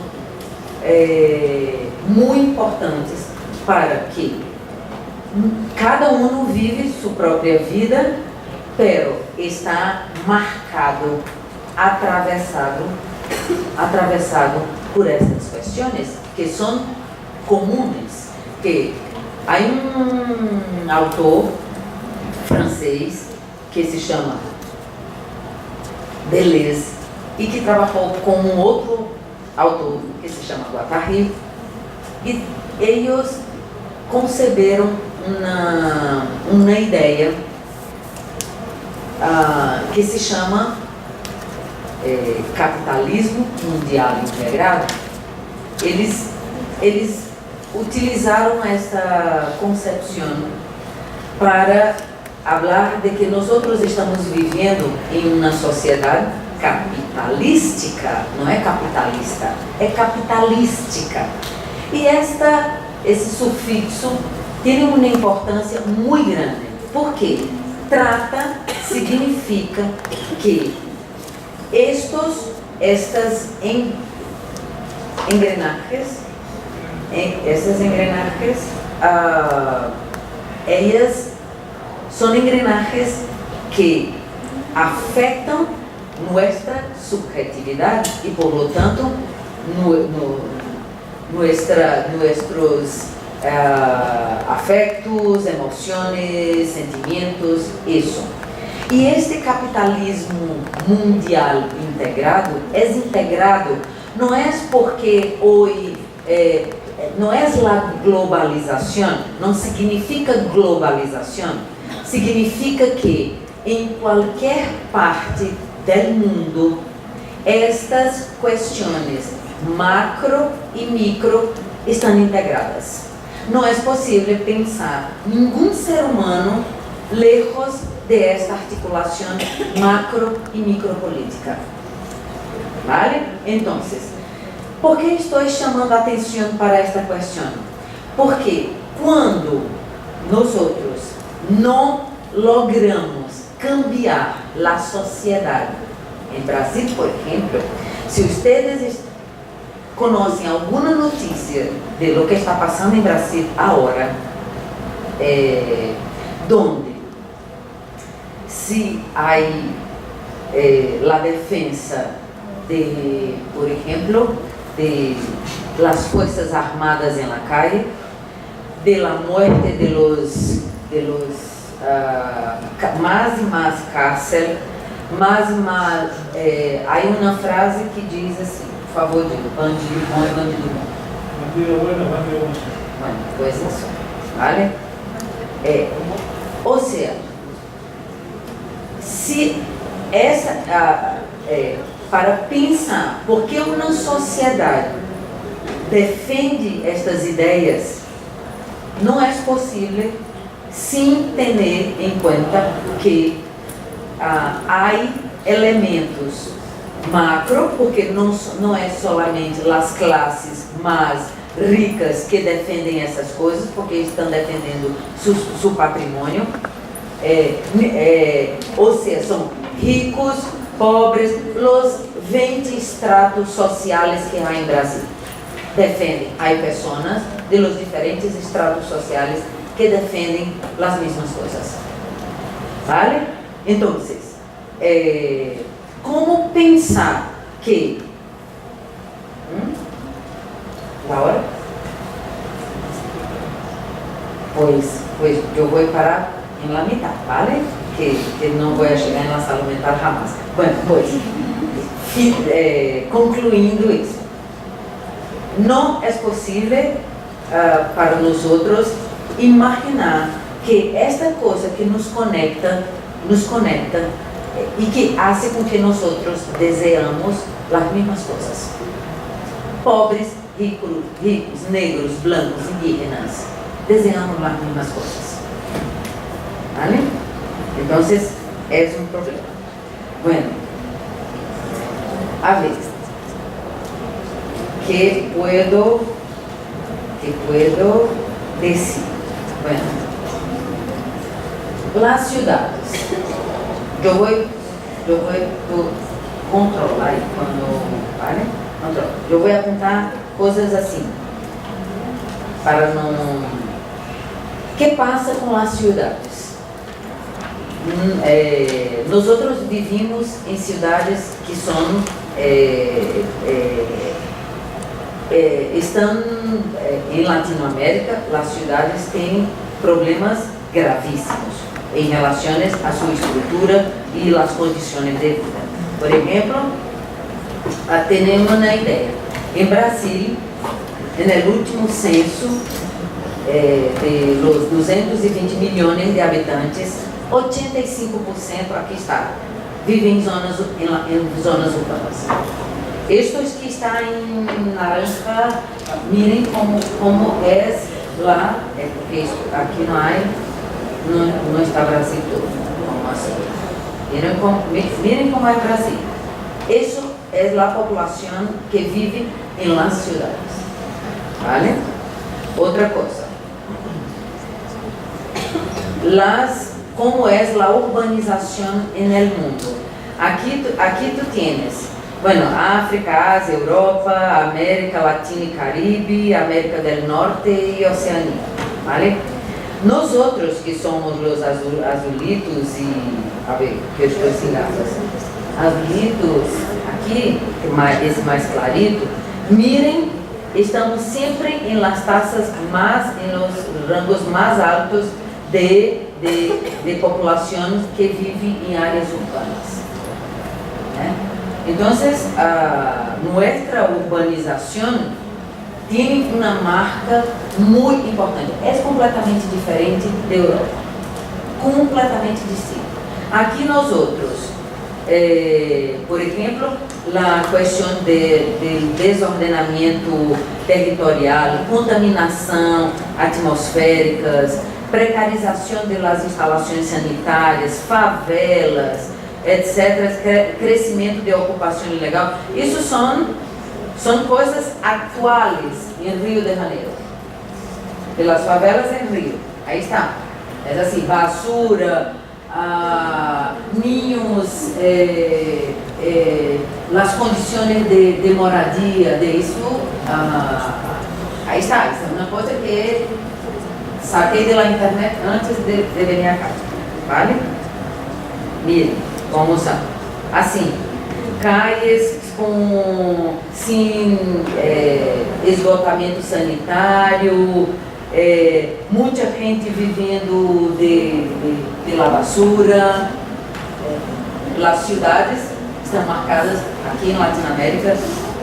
muito importantes para que cada um vive sua própria vida, pero está marcado, atravessado por essas questões que são comuns. Que há um autor francês que se chama Deleuze e que trabalhou com um outro autor que se chama Guattari, e eles conceberam uma ideia que se chama capitalismo mundial integrado. Eles utilizaram essa concepção para falar de que nós estamos vivendo em uma sociedade capitalística, não é capitalista, é capitalística. E esse sufixo tem uma importância muito grande, porque significa que essas engrenagens, elas são engrenagens que afetam nossa subjetividade e, por lo tanto, nossos afectos, emoções, sentimentos, isso. E este capitalismo mundial integrado é integrado não é porque hoje não é a globalização, não significa globalização, significa que em qualquer parte do mundo estas questões macro e micro estão integradas. Não é possível pensar nenhum ser humano lejos de esta articulação macro e micropolítica. Vale? Então, por que estou chamando a atenção para esta questão? Porque quando nós não logramos cambiar a sociedade. Em Brasil, por exemplo, se vocês conhecem alguma notícia de lo que está passando em Brasil agora, donde se há a defesa de, por exemplo, de las Fuerzas Armadas en la calle, de la muerte de los más y más cárcel, más y más, hay una frase que diz assim, por favor, digo, bandido bom é bandido bom. Bandido bueno, bandido bueno. Bueno, pues eso, ¿vale? Ou seja, se essa, para pensar por que uma sociedade defende estas ideias, não é possível sem ter em conta que há elementos macro, porque não é somente as classes mais ricas que defendem essas coisas, porque estão defendendo seu patrimônio, ou seja, são ricos, pobres, os 20 estratos sociais que há em Brasil. Defendem, há pessoas de los diferentes estratos sociais que defendem as mesmas coisas. ¿Vale? Então, como pensar que... Laura? Pues eu vou parar em la mitad, ¿vale? Que não vou chegar na sala mental jamás. Bueno, pues, concluindo isso. Não é possível para nós imaginar que esta coisa que nos conecta e que faz com que nós desejamos as mesmas coisas. Pobres, ricos, negros, blancos, indígenas, desejamos as mesmas coisas. ¿Vale? Então, é um problema. Bueno, a ver, que puedo decir? Bueno, las ciudades, eu vou controlar quando, vale? Controlo. Eu vou apontar coisas assim, para não... O que passa com as cidades? Nós vivimos em cidades que são estão em Latinoamérica. As cidades têm problemas gravíssimos em relação a sua estrutura e as condições de vida. Por exemplo, temos uma ideia. Em Brasil, no último censo de los 220 milhões de habitantes, 85% aqui está, vivem em zonas urbanas. Estes que estão em naranja, mirem como é lá, porque aqui não está Brasil todo, como assim. Mirem como é Brasil. Isso é a população que vive em las cidades. ¿Vale? Outra coisa. Como é a urbanização no mundo. Aqui tu tienes, bueno, África, Ásia, Europa, América Latina e Caribe, América del Norte e Oceania, ¿vale? Nós outros que somos os azulitos e, a ver, que eu estou ensinando, azulitos, aqui, esse mais clarito, mirem, estamos sempre em las taxas em los rangos mais altos de população que vive em áreas urbanas. Então, nossa urbanização tem uma marca muito importante. É completamente diferente da Europa. Completamente distinto. Aqui nós outros, por exemplo, a questão do desordenamento territorial, contaminação atmosféricas, precarização das instalações sanitárias, favelas, etc., crescimento de ocupação ilegal. Isso são coisas atuais em Rio de Janeiro. Pelas favelas em Rio. Aí está. É assim, basura, niños, las condiciones de moradia de isso, aí está, isso é uma coisa que saquei da internet antes de vir a cá, vale? Mire, como são, assim, calles sem esgotamento sanitário, muita gente vivendo de la basura. As cidades estão marcadas aqui na Latinoamérica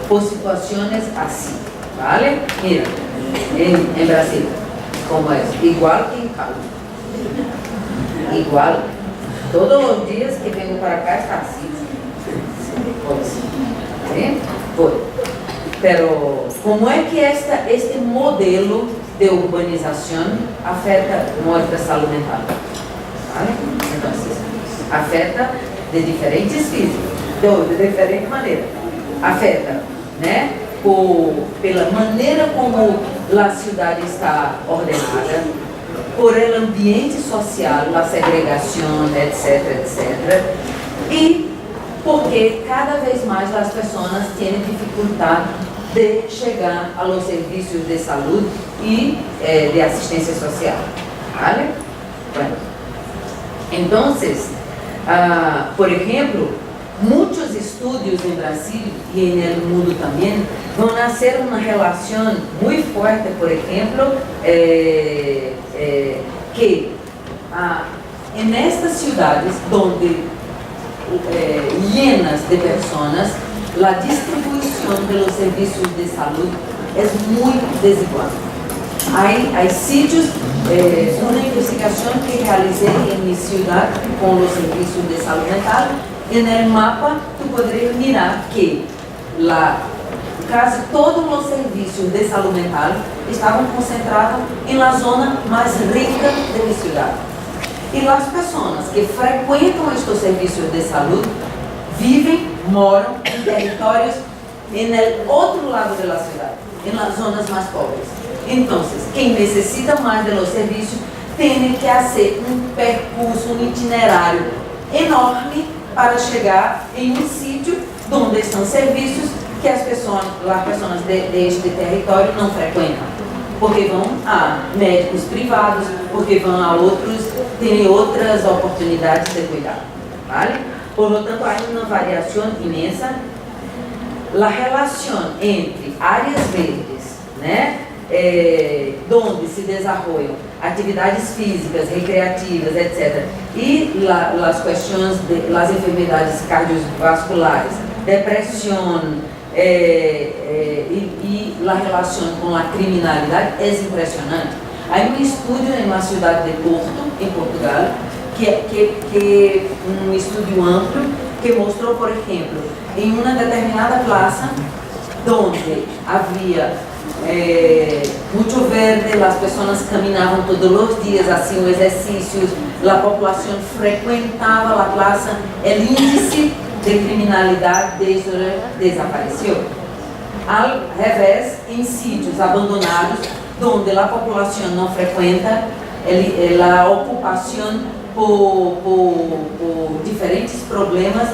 por situações assim, vale? Mira, em Brasil, como é, igual que em Cali, igual, todos os dias que venho para cá está assim, ¿sí? Foi. Pero como é que este modelo de urbanização afeta nossa saúde mental? ¿Vale? Então, afeta de diferentes formas, de diferente maneira. Afeta, né? Pela maneira como a cidade está ordenada, por el ambiente social, a segregação, etc, etc. E porque cada vez mais as pessoas têm dificuldade de chegar aos serviços de saúde e de assistência social. ¿Vale? Bueno. Então, por exemplo, muitos estudos em Brasil e no mundo também vão nascer uma relação muito forte, por exemplo, que nestas cidades onde llenas de pessoas, a distribuição dos serviços de saúde é muito desigual. Há sítios, uma investigação que realizei em minha cidade com os serviços de saúde mental, e no mapa tu poderias mirar que quase todos os serviços de saúde mental estavam concentrados na zona mais rica de minha cidade. E as pessoas que frequentam estes serviços de saúde vivem, moram em territórios no outro lado da cidade, nas zonas mais pobres. Então, quem necessita mais dos serviços tem que fazer um percurso, um itinerário enorme para chegar em um sítio onde estão serviços que as pessoas deste território não frequentam. Porque vão a médicos privados, porque vão a outros, têm outras oportunidades de cuidar. Vale? Por lo tanto, há uma variação imensa. A relação entre áreas verdes, né, onde se desenvolvem atividades físicas, recreativas, etc., e as questões das enfermidades cardiovasculares, depressão, e a relação com a criminalidade é impressionante. Há um estudo em uma cidade de Porto, em Portugal, que um estudo amplo que mostrou, por exemplo, em uma determinada praça, onde havia muito verde, as pessoas caminhavam todos os dias, assim, exercícios, a população frequentava a praça, o índice de criminalidade desapareceu. Ao revés, em sítios abandonados, onde a população não frequenta, a ocupação por diferentes problemas,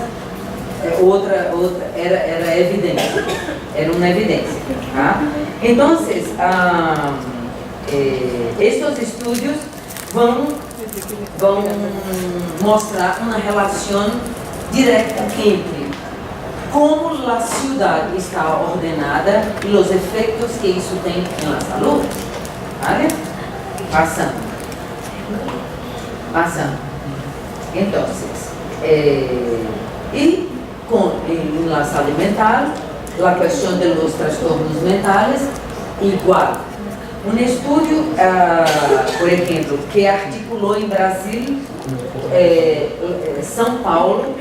era evidente, era uma evidência. Tá? Então, estes estudos vão mostrar uma relação direta entre como a cidade está ordenada e os efeitos que isso tem na saúde. Vale? Passando. Então, e em la saúde mental, a questão dos transtornos mentais, igual. Um estudo, por exemplo, que articulou em Brasil, São Paulo,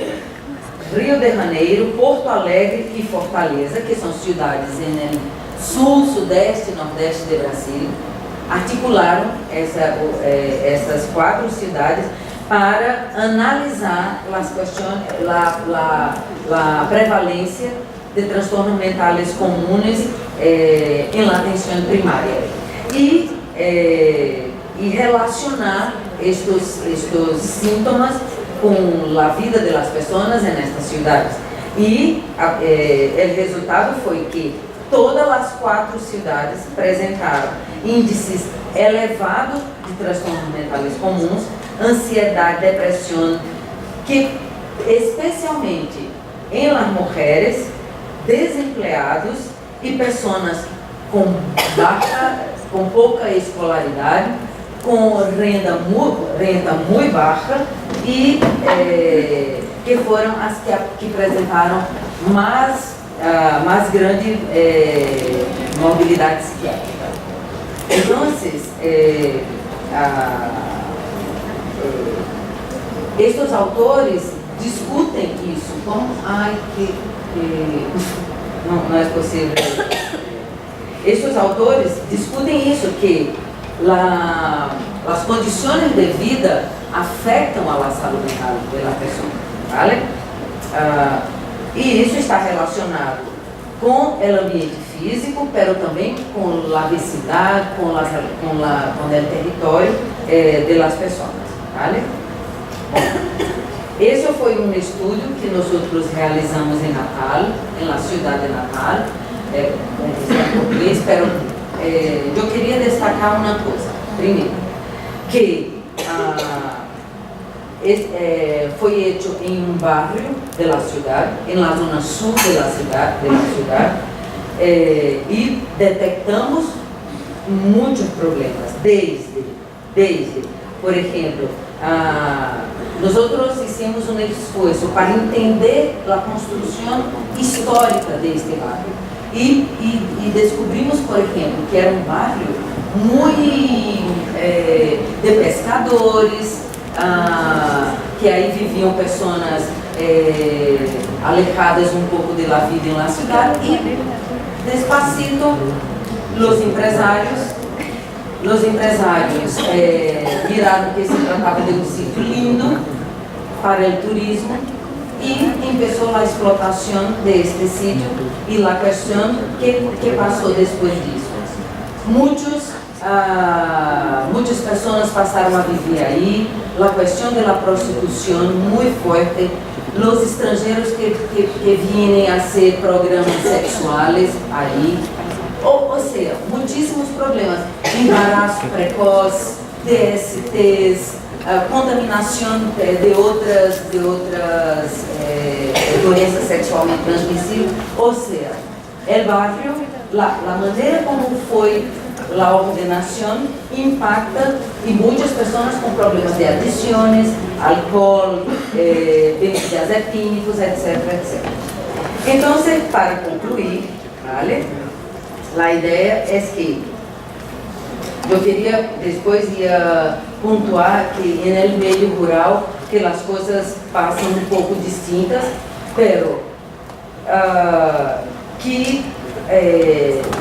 Rio de Janeiro, Porto Alegre e Fortaleza, que são cidades no sul, sudeste e nordeste do Brasil, articularam essas 4 cidades para analisar as questões, a prevalência de transtornos mentais comuns em la atenção primária e relacionar estos síntomas com a vida das pessoas nestas cidades. E o resultado foi que todas as 4 cidades apresentaram índices elevados de transtornos mentais comuns, ansiedade, depressão, que especialmente em las mulheres, desempregados e pessoas com pouca escolaridade, com renda muito baixa e que foram as que apresentaram mais grande mobilidade psiquiátrica. Então, estes autores discutem isso como não é possível. Estes autores discutem isso, que as condições de vida afetam a saúde mental da pessoa, ¿vale? E isso está relacionado com o ambiente físico, mas também com a cidade, com o território das pessoas, ¿vale? Esse foi estudo que nós realizamos em Natal, na cidade de Natal, em português, mas eu queria destacar uma coisa. Primeiro, que foi feito em barrio da cidade, na zona sul da cidade, e detectamos muitos problemas, desde por exemplo, nós fizemos esforço para entender a construção histórica deste barrio e descobrimos, por exemplo, que era um barrio muito de pescadores, que aí viviam pessoas alejadas um pouco da vida na cidade, e despacito os empresários viraram que se tratava de um sítio lindo para o turismo e começou a explotação deste sítio e a questão que passou depois disso. Muitas pessoas passaram a viver aí, a questão da prostituição muito forte, os estrangeiros que vêm a ser programas sexuais aí, ou seja, muitíssimos problemas, embaraço precoce, DSTs, contaminação de outras doenças sexualmente transmissíveis, ou seja, o barrio, a maneira como foi a ordenação impacta e muitas pessoas com problemas de adições, álcool, benzodiazepínicos, etc. Então, para concluir, vale? A ideia é que eu queria depois pontuar que no meio rural que as coisas passam um pouco distintas, pero que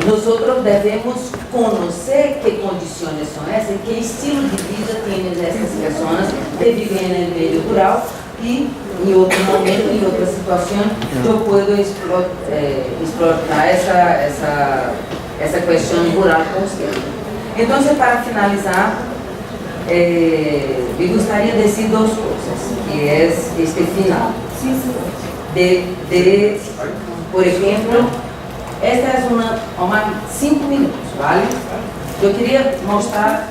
nós devemos conhecer que condições são essas, que estilo de vida têm essas pessoas que vivem no meio rural, e em outro momento, em outra situação, eu posso explorar essa questão rural com você. Então, para finalizar, eu gostaria de dizer 2 coisas, que é este final. Por exemplo, esta é uma 5 minutos, vale? Eu queria mostrar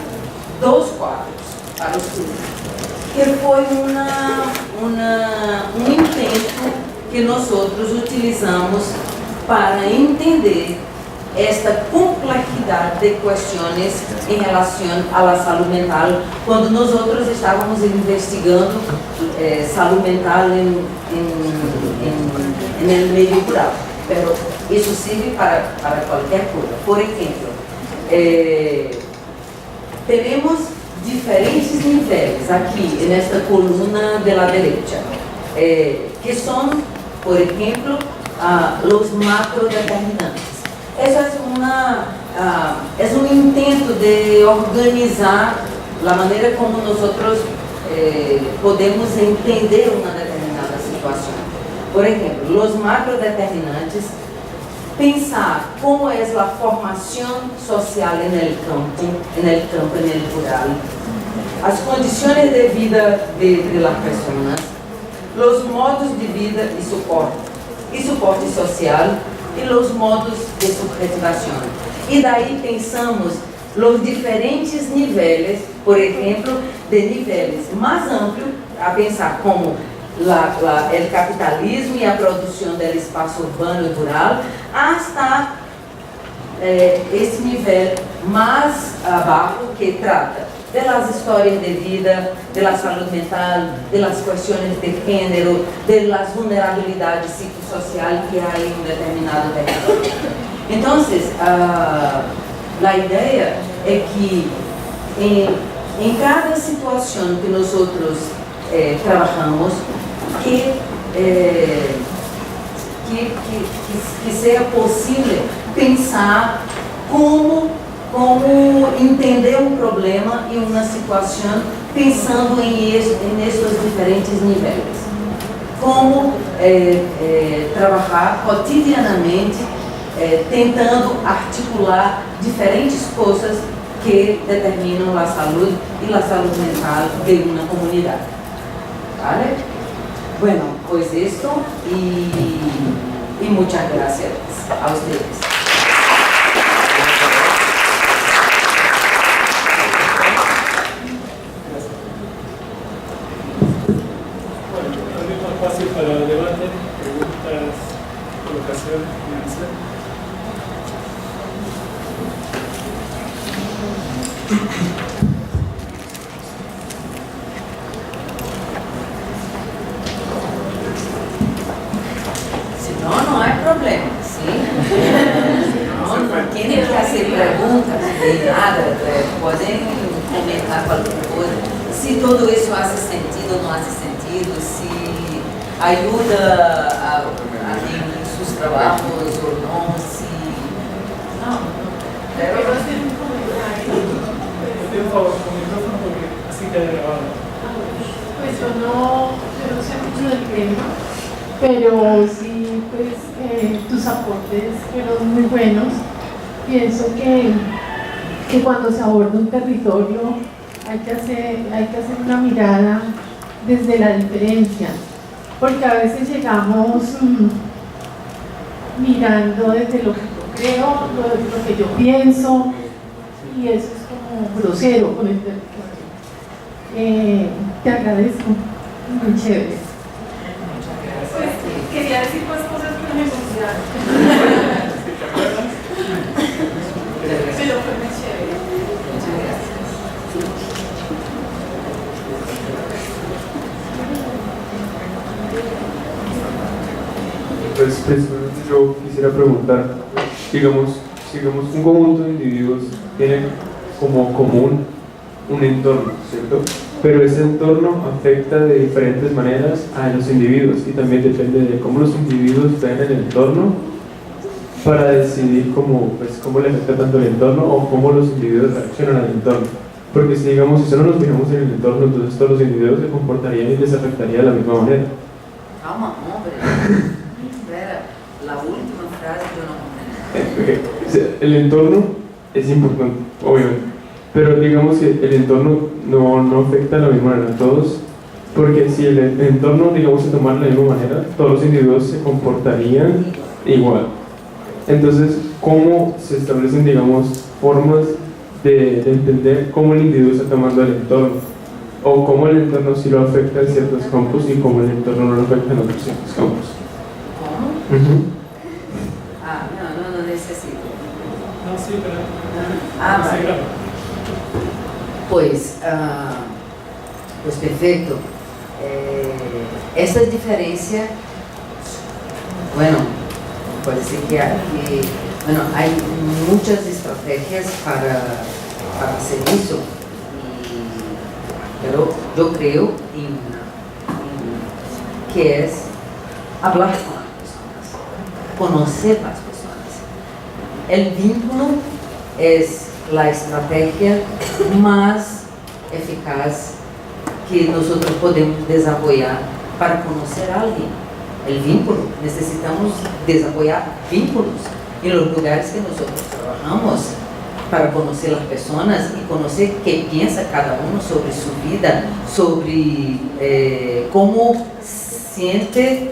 2 quadros para os estudantes, que foi um intento que nós utilizamos para entender esta complexidade de questões em relação à saúde mental, quando nós estávamos investigando saúde mental no meio rural. Pero isso serve para qualquer coisa. Por exemplo, temos diferentes níveis aqui nesta coluna da direita, que são, por exemplo, os macrodeterminantes. Esse é um intento de organizar a maneira como nós podemos entender uma determinada situação. Por exemplo, os macrodeterminantes, pensar como é a formação social no campo, no rural, as condições de vida de las personas, los modos de vida y suporte social e los modos de subjetivação. E daí pensamos los diferentes níveis, por exemplo, de níveis mais amplos, a pensar como o capitalismo e a produção do espaço urbano e rural, hasta esse nível mais abaixo que trata das histórias de vida, da saúde mental, das questões de gênero, das vulnerabilidades psicossociais que há em um determinado território. Então, a ideia é que em cada situação que nós trabalhamos, que seja possível pensar como entender um problema e uma situação pensando nesses diferentes níveis. Como trabalhar cotidianamente tentando articular diferentes coisas que determinam a saúde e a saúde mental de uma comunidade. ¿Vale? Bueno, pues esto y muchas gracias a ustedes. Espacio para debate, preguntas, colocaciones, Si no hay problema, ¿sí? No tienen que hacer preguntas de nada, pueden comentar cualquier cosa. Si todo eso hace sentido o no hace sentido, si ayuda en sus trabajos o no, si... No, pero... Por favor, con el micrófono porque así queda grabado. Pues yo no sé mucho del tema, pero sí, pues tus aportes fueron muy buenos. Pienso que cuando se aborda un territorio hay que hacer una mirada desde la diferencia, porque a veces llegamos mirando desde lo que yo creo, lo que yo pienso, y eso es como grosero con el territorio. Te agradezco, muy chévere. Pues quería decir más cosas que no me emocionaron. Pero fue muy chévere. Muchas gracias. Pues principalmente yo quisiera preguntar, digamos un conjunto de individuos tienen como común un entorno, ¿cierto? Pero ese entorno afecta de diferentes maneras a los individuos y también depende de cómo los individuos ven el entorno para decidir cómo le afecta tanto el entorno o cómo los individuos reaccionan al entorno. Porque si solo nos fijamos en el entorno, entonces todos los individuos se comportarían y les afectaría de la misma manera. Calma, hombre. Espera, la última frase yo no comprendo. El entorno es importante, obviamente, pero digamos que el entorno no afecta de la misma manera a todos, porque si el entorno, digamos, se tomara de la misma manera, todos los individuos se comportarían igual. Entonces, ¿cómo se establecen, digamos, formas de entender cómo el individuo está tomando el entorno? O cómo el entorno sí lo afecta en ciertos campos y cómo el entorno no lo afecta en otros ciertos campos. ¿Cómo? No necesito. No, sí, pero... Vale. claro. Pues perfecto. Essa diferença, parece que hay muchas estrategias para hacer eso, pero yo creo que es hablar con las personas, conocer las personas. El vínculo es la estrategia más eficaz que nosotros podemos desarrollar para conocer a alguien. El vínculo, necesitamos desarrollar vínculos en los lugares que nosotros trabajamos. para conocer las personas y conocer qué piensa cada uno sobre su vida, sobre cómo siente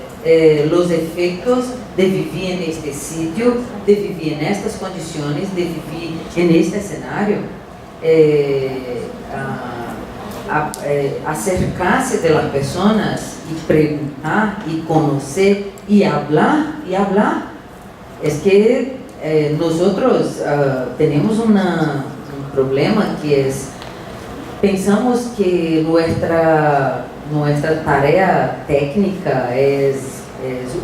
los efectos de vivir en este sitio, de vivir en estas condiciones, de vivir en este escenario. Acercarse de las personas y preguntar y conocer y hablar. Es que nosotros tenemos un problema que es, pensamos que nuestra tarea técnica es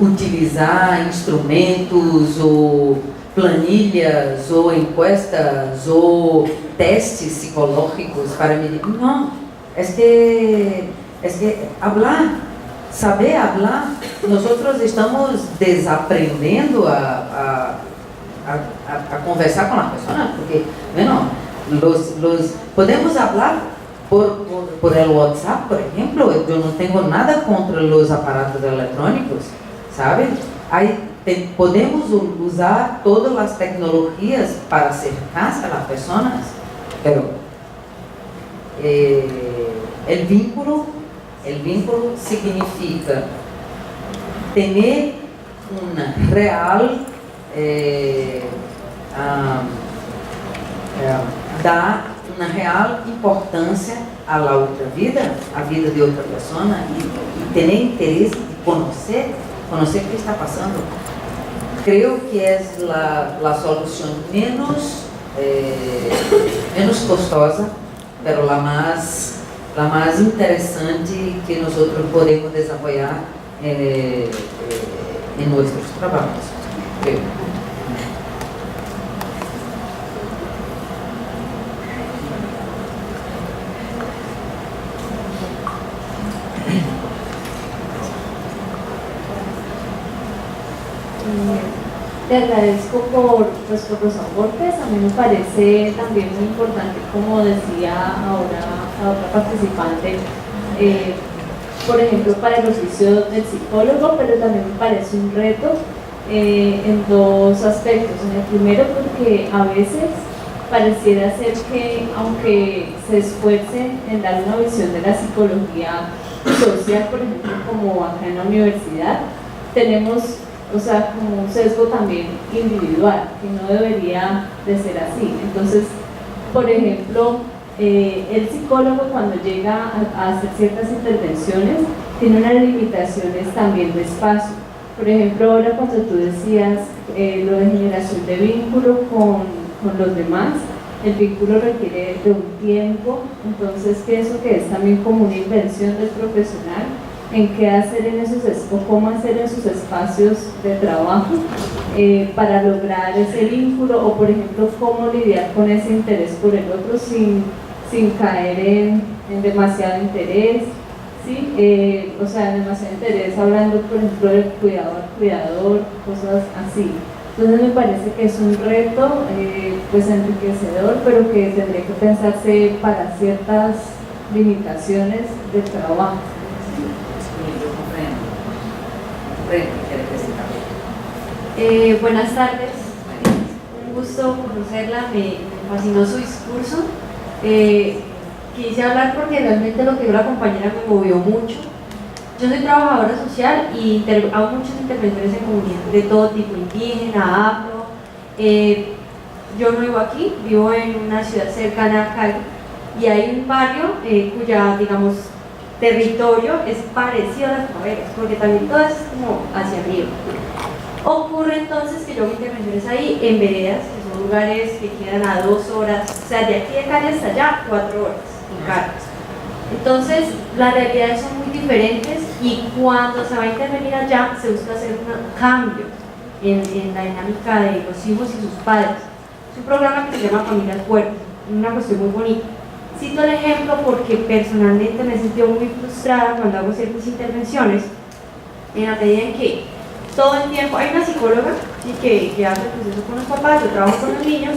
utilizar instrumentos ou planilhas ou encuestas ou testes psicológicos para medir. No, es que hablar, saber hablar. Nosotros estamos desaprendiendo a conversar con las personas, porque, bueno, podemos hablar por el WhatsApp, por ejemplo. Yo no tengo nada contra los aparatos electrónicos, ¿sabe? Podemos usar todas las tecnologías para acercarse a las personas, pero el vínculo significa tener una real dar una real importância a la otra vida, a vida de outra pessoa, e ter interesse de conhecer o que está passando. Creo que é a solução menos costosa, pero la más interessante que nós podemos desenvolver em nossos trabalhos. Creo. Te agradezco por los aportes. A mí me parece también muy importante, como decía ahora la otra participante, por ejemplo, para el oficio del psicólogo, pero también me parece un reto en dos aspectos. En el primero, porque a veces pareciera ser que, aunque se esfuercen en dar una visión de la psicología social, por ejemplo, como acá en la universidad, tenemos como un sesgo también individual, que no debería de ser así. Entonces, por ejemplo, el psicólogo, cuando llega a hacer ciertas intervenciones, tiene unas limitaciones también de espacio. Por ejemplo, ahora cuando tú decías lo de generación de vínculo con los demás, el vínculo requiere de un tiempo. Entonces pienso que es también como una inversión del profesional en qué hacer o cómo hacer en sus espacios de trabajo para lograr ese vínculo, o por ejemplo cómo lidiar con ese interés por el otro sin caer en demasiado interés, ¿sí? Demasiado interés hablando por ejemplo del cuidador, cosas así. Entonces me parece que es un reto pues enriquecedor, pero que tendría que pensarse para ciertas limitaciones de trabajo. Buenas tardes, un gusto conocerla, me fascinó su discurso. Quise hablar porque realmente lo que dijo la compañera me movió mucho. Yo soy trabajadora social y hago muchas intervenciones en comunidades de todo tipo, indígena, afro. Yo no vivo aquí, vivo en una ciudad cercana a Cali, y hay un barrio cuya, digamos, territorio es parecido a las favelas, porque también todo es como hacia arriba. Ocurre entonces que yo hago intervenciones ahí en veredas, que son lugares que quedan a 2 horas, o sea, de aquí de Cali hasta allá, 4 horas en carro. Entonces, las realidades son muy diferentes, y cuando se va a intervenir allá, se busca hacer un cambio en la dinámica de los hijos y sus padres. Es un programa que se llama Familias Fuertes, una cuestión muy bonita. Cito el ejemplo porque personalmente me he sentido muy frustrada cuando hago ciertas intervenciones, en la medida en que todo el tiempo hay una psicóloga, ¿sí?, que hace el proceso con los papás, yo trabajo con los niños,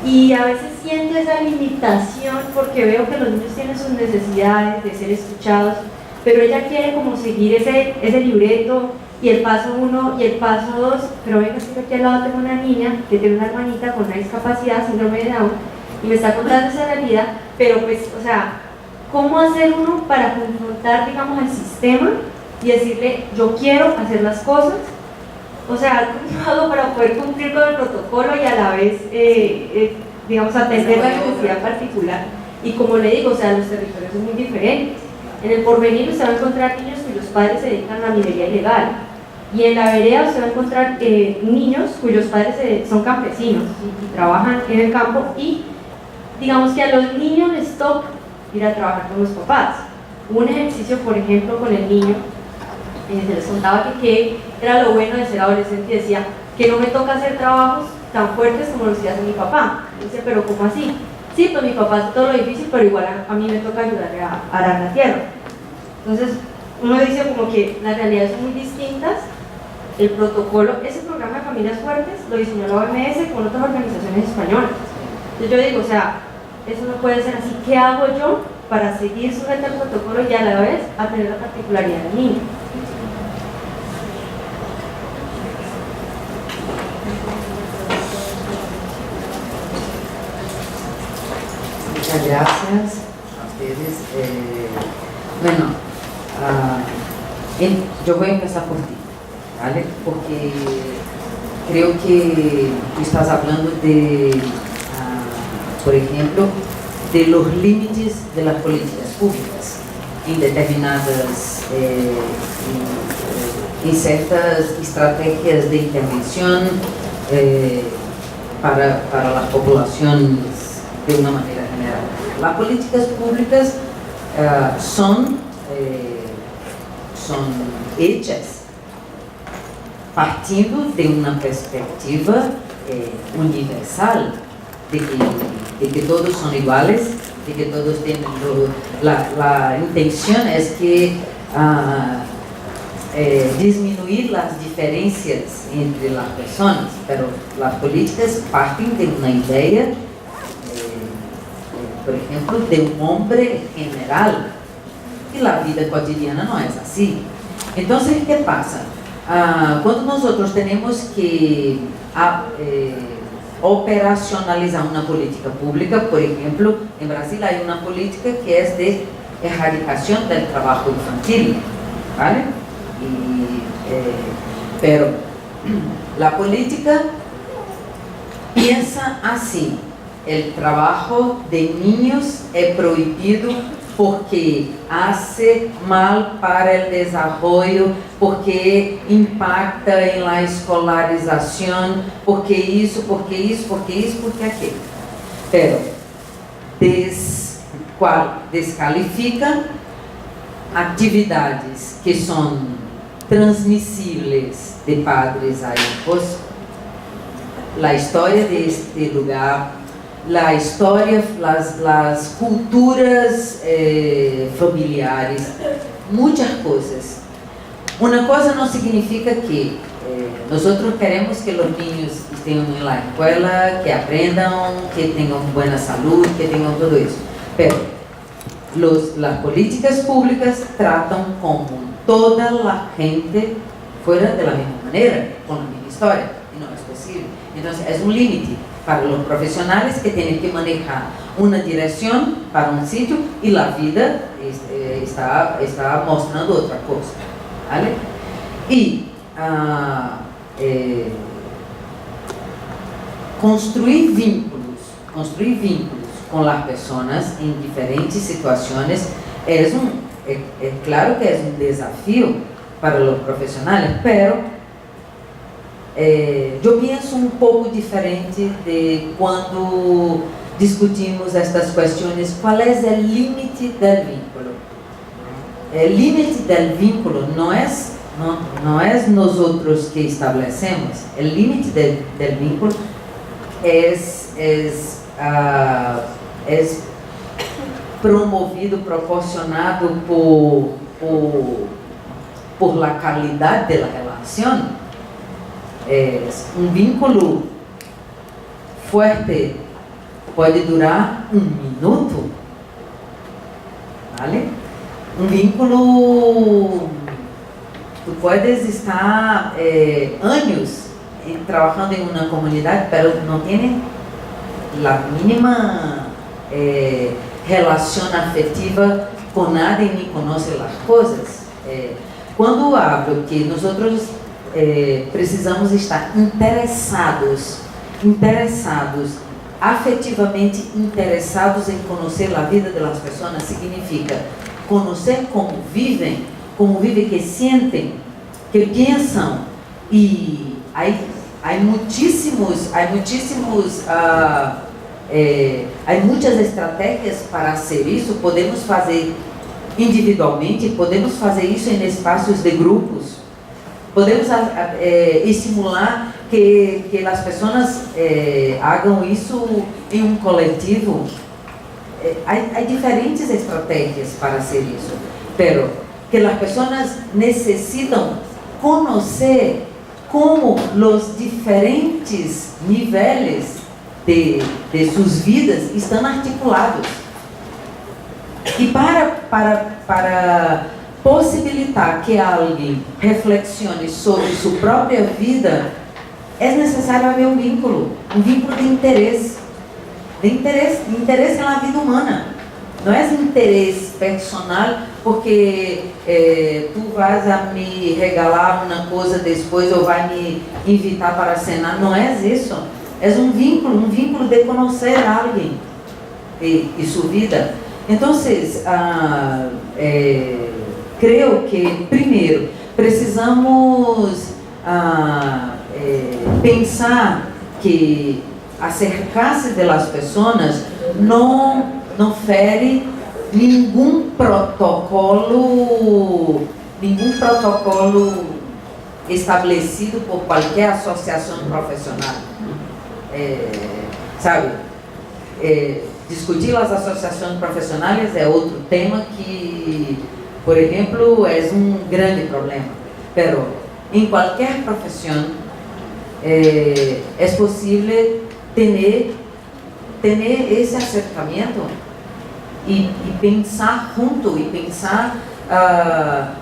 y a veces siento esa limitación porque veo que los niños tienen sus necesidades de ser escuchados, pero ella quiere como seguir ese libreto y el paso 1 y el paso 2, pero venga, es que aquí al lado tengo una niña que tiene una hermanita con una discapacidad, síndrome de Down, y me está contando esa realidad, pero pues, o sea, ¿cómo hacer uno para confrontar, digamos, al sistema y decirle, yo quiero hacer las cosas? O sea, ¿cómo hago para poder cumplir con el protocolo y a la vez, digamos, atender la necesidad particular? Y como le digo, o sea, los territorios son muy diferentes. En el Porvenir usted va a encontrar niños cuyos padres se dedican a la minería ilegal. Y en la vereda usted va a encontrar niños cuyos padres son campesinos y trabajan en el campo, y digamos que a los niños les toca ir a trabajar con los papás. Hubo un ejercicio, por ejemplo, con el niño, se les contaba que era lo bueno de ser adolescente, y decía que no me toca hacer trabajos tan fuertes como los que hace mi papá. Y dice, pero ¿cómo así? Sí, pues mi papá hace todo lo difícil, pero igual a mí me toca ayudarle a arar la tierra. Entonces, uno dice como que las realidades son muy distintas. El protocolo, ese programa de familias fuertes lo diseñó la OMS con otras organizaciones españolas. Entonces yo digo, o sea, eso no puede ser así. ¿Qué hago yo para seguir sujeta al protocolo y a la vez atender la particularidad del niño? Muchas gracias a ustedes. Bueno, yo voy a empezar por ti, ¿vale? Porque creo que tú estás hablando de, por ejemplo, de los límites de las políticas públicas en determinadas, en ciertas estrategias de intervención para las poblaciones de una manera general. Las políticas públicas son hechas partindo de una perspectiva universal, de que todos son iguales, de que todos tienen la intención es que disminuir las diferencias entre las personas, pero las políticas parten de una idea, por ejemplo, de un hombre general, y la vida cotidiana no es así. Entonces, ¿qué pasa? Cuando nosotros tenemos que operacionalizar una política pública, por ejemplo, en Brasil hay una política que es de erradicación del trabajo infantil, ¿vale? Pero la política piensa así: el trabajo de niños es prohibido porque hace mal para el desarrollo, porque impacta en la escolarización, porque isso, porque isso, porque isso, porque aquilo. Pero descalifica atividades que são transmissíveis de padres a hijos, a história deste lugar, a história, as culturas familiares, muitas coisas. Uma coisa não significa que nós queremos que os niños estejam na escola, que aprendam, que tenham boa saúde, que tenham tudo isso. Pero as políticas públicas tratam como toda a gente fuera de la mesma maneira, com a mesma história, e não é possível. Então, é um limite para os profissionais que têm que manejar uma direção para um sítio e a vida está mostrando outra coisa, ¿vale? E construir vínculos com as pessoas em diferentes situações é claro que é um desafio para os profissionais, pero eu penso um pouco diferente de quando discutimos estas questões. Qual é o limite do vínculo? O limite do vínculo não é nós outros que estabelecemos. O limite do vínculo é promovido, proporcionado por la qualidade da relação. Um vínculo forte pode durar 1 minuto, ¿vale? Um vínculo tú puedes estar años trabajando en una comunidad, pero no tienen la mínima relación afectiva con nadie ni conoce las cosas. Cuando hablo que nosotros precisamos estar interessados, afetivamente interessados em conhecer a vida das pessoas, significa conhecer como vivem, que sentem, que pensam. E há muitas estratégias para fazer isso. Podemos fazer individualmente, podemos fazer isso em espaços de grupos, podemos estimular que as pessoas hagam isso em um coletivo. Há diferentes estratégias para fazer isso, pero que as pessoas necessitam conhecer como os diferentes níveis de suas vidas estão articulados. E para possibilitar que alguém reflexione sobre sua própria vida, é necessário haver um vínculo de interesse na vida humana. Não é interesse personal porque tu vas a me regalar uma coisa depois ou vai me invitar para cenar. Não é isso. É um vínculo de conhecer alguém e sua vida. Então, creio que primeiro precisamos pensar que acercar-se das pessoas não fere nenhum protocolo estabelecido por qualquer associação profissional. Discutir as associações profissionais é outro tema que, por exemplo, é um grande problema. Pero em qualquer profissão é possível ter esse acercamento e pensar junto,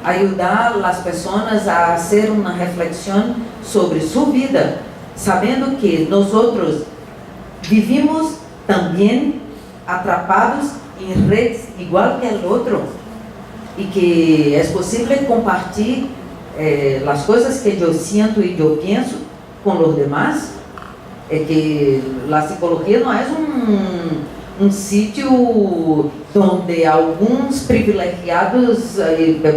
ajudar as pessoas a fazer uma reflexão sobre sua vida, sabendo que nós outros vivimos também atrapados em redes igual que o outro e que é possível compartilhar as coisas que eu sinto e eu penso com os demais. Que a psicologia não é um sítio onde alguns privilegiados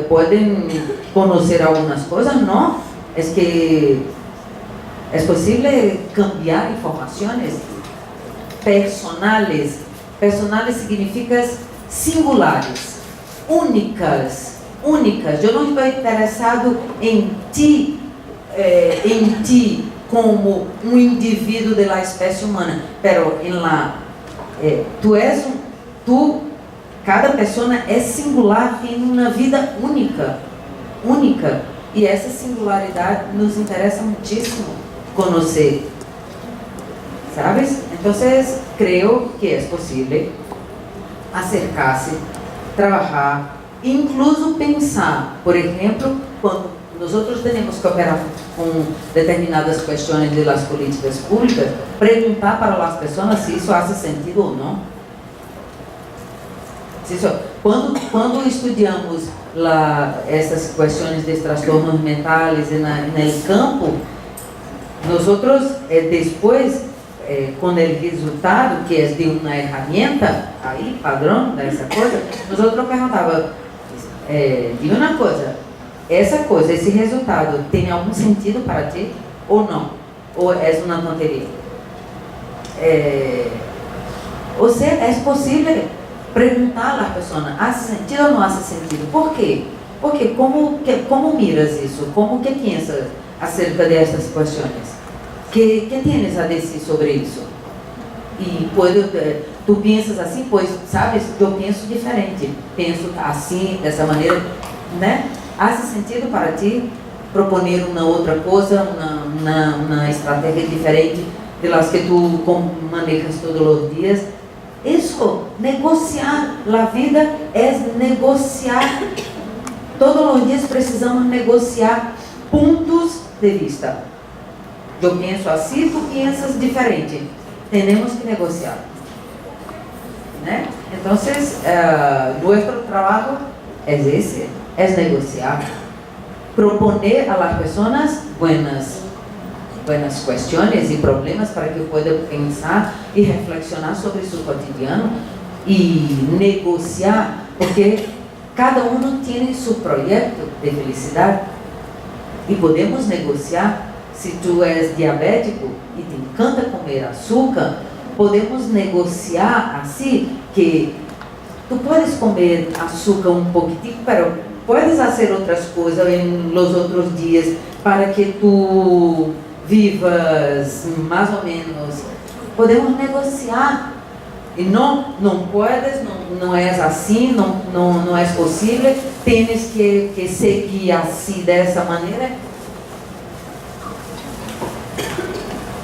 podem conhecer algumas coisas, não. É que é possível cambiar informações personales. Personales significa singulares, únicas. Eu não estou interessado em ti como um indivíduo da espécie humana, pero cada pessoa é singular, tem uma vida única, e essa singularidade nos interessa muitíssimo conhecer, sabes? Então, creio que é possível acercar-se, trabalhar, incluso pensar, por exemplo, quando nós temos que operar com determinadas questões das políticas públicas, perguntar para as pessoas se isso faz sentido ou não. Quando estudamos essas questões de transtornos mentais no campo, nós depois, com o resultado, que é de uma ferramenta, aí, padrão dessa coisa, nós perguntávamos, diga uma coisa, esse resultado tem algum sentido para ti ou não? Ou é uma tonteria? Ou seja, é possível perguntar às pessoas, faz sentido ou não faz sentido? Por quê? Porque como miras isso? Como que pensas acerca dessas questões? Que tens a dizer sobre isso? E tu pensas assim, pois, sabes, eu penso diferente. Penso assim, dessa maneira, né? Faz sentido para ti proponer uma outra coisa, uma estratégia diferente das que tu manejas todos os dias? Isso, negociar. A vida é negociar. todos los días precisamos negociar puntos de vista. Yo pienso así, tú piensas diferente. Tenemos que negociar. ¿Eh? Entonces, nuestro trabajo es ese, es negociar. Proponer a las personas buenas cuestiones y problemas para que puedan pensar y reflexionar sobre su cotidiano y negociar, porque cada uno tiene su proyecto de felicidad y podemos negociar. Si tú eres diabético y te encanta comer azúcar, podemos negociar así que tú puedes comer azúcar un poquitico, pero puedes hacer otras cosas en los otros días para que tú vivas más o menos. Podemos negociar. Y no puedes, no es así, no es posible, tienes que seguir así, de esa manera.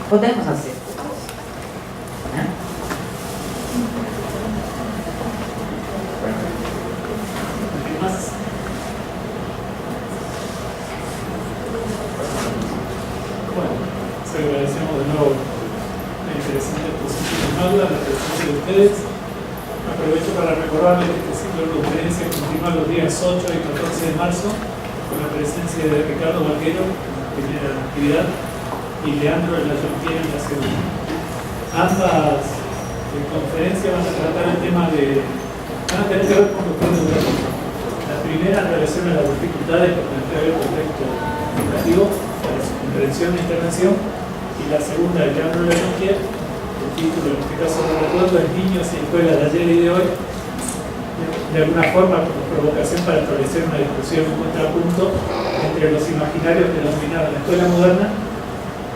Podemos hacer. Más. Bueno, les agradecemos de nuevo la interesante exposición de Magda, la presencia de ustedes. Aprovecho para recordarles que este ciclo de conferencia continúa los días 8 y 14 de marzo con la presencia de Ricardo Vaquero en la primera actividad y Leandro de la Jonquiera en la segunda. Ambas conferencias van a tratar el tema van a tener que ver con los planes educativos. La primera en relación a las dificultades que plantea el contexto educativo para su comprensión e intervención, y la segunda de Leandro de la Jonquiera, el título en este caso no recuerdo, es Niños y Escuelas de ayer y de hoy, de alguna forma como provocación para establecer una discusión, un contrapunto entre los imaginarios que dominaban la escuela moderna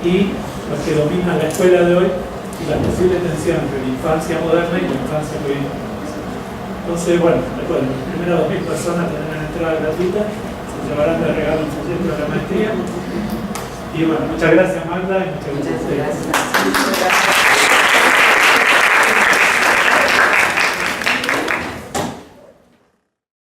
y los que dominan la escuela de hoy, y la posible tensión entre la infancia moderna y la infancia que hoy. Entonces, bueno, recuerden, las primeras 2000 personas tendrán entrada gratuita, se llevarán de regalo un folleto de la maestría. Y bueno, muchas gracias Magda y muchas gracias a ustedes. Muchas gracias.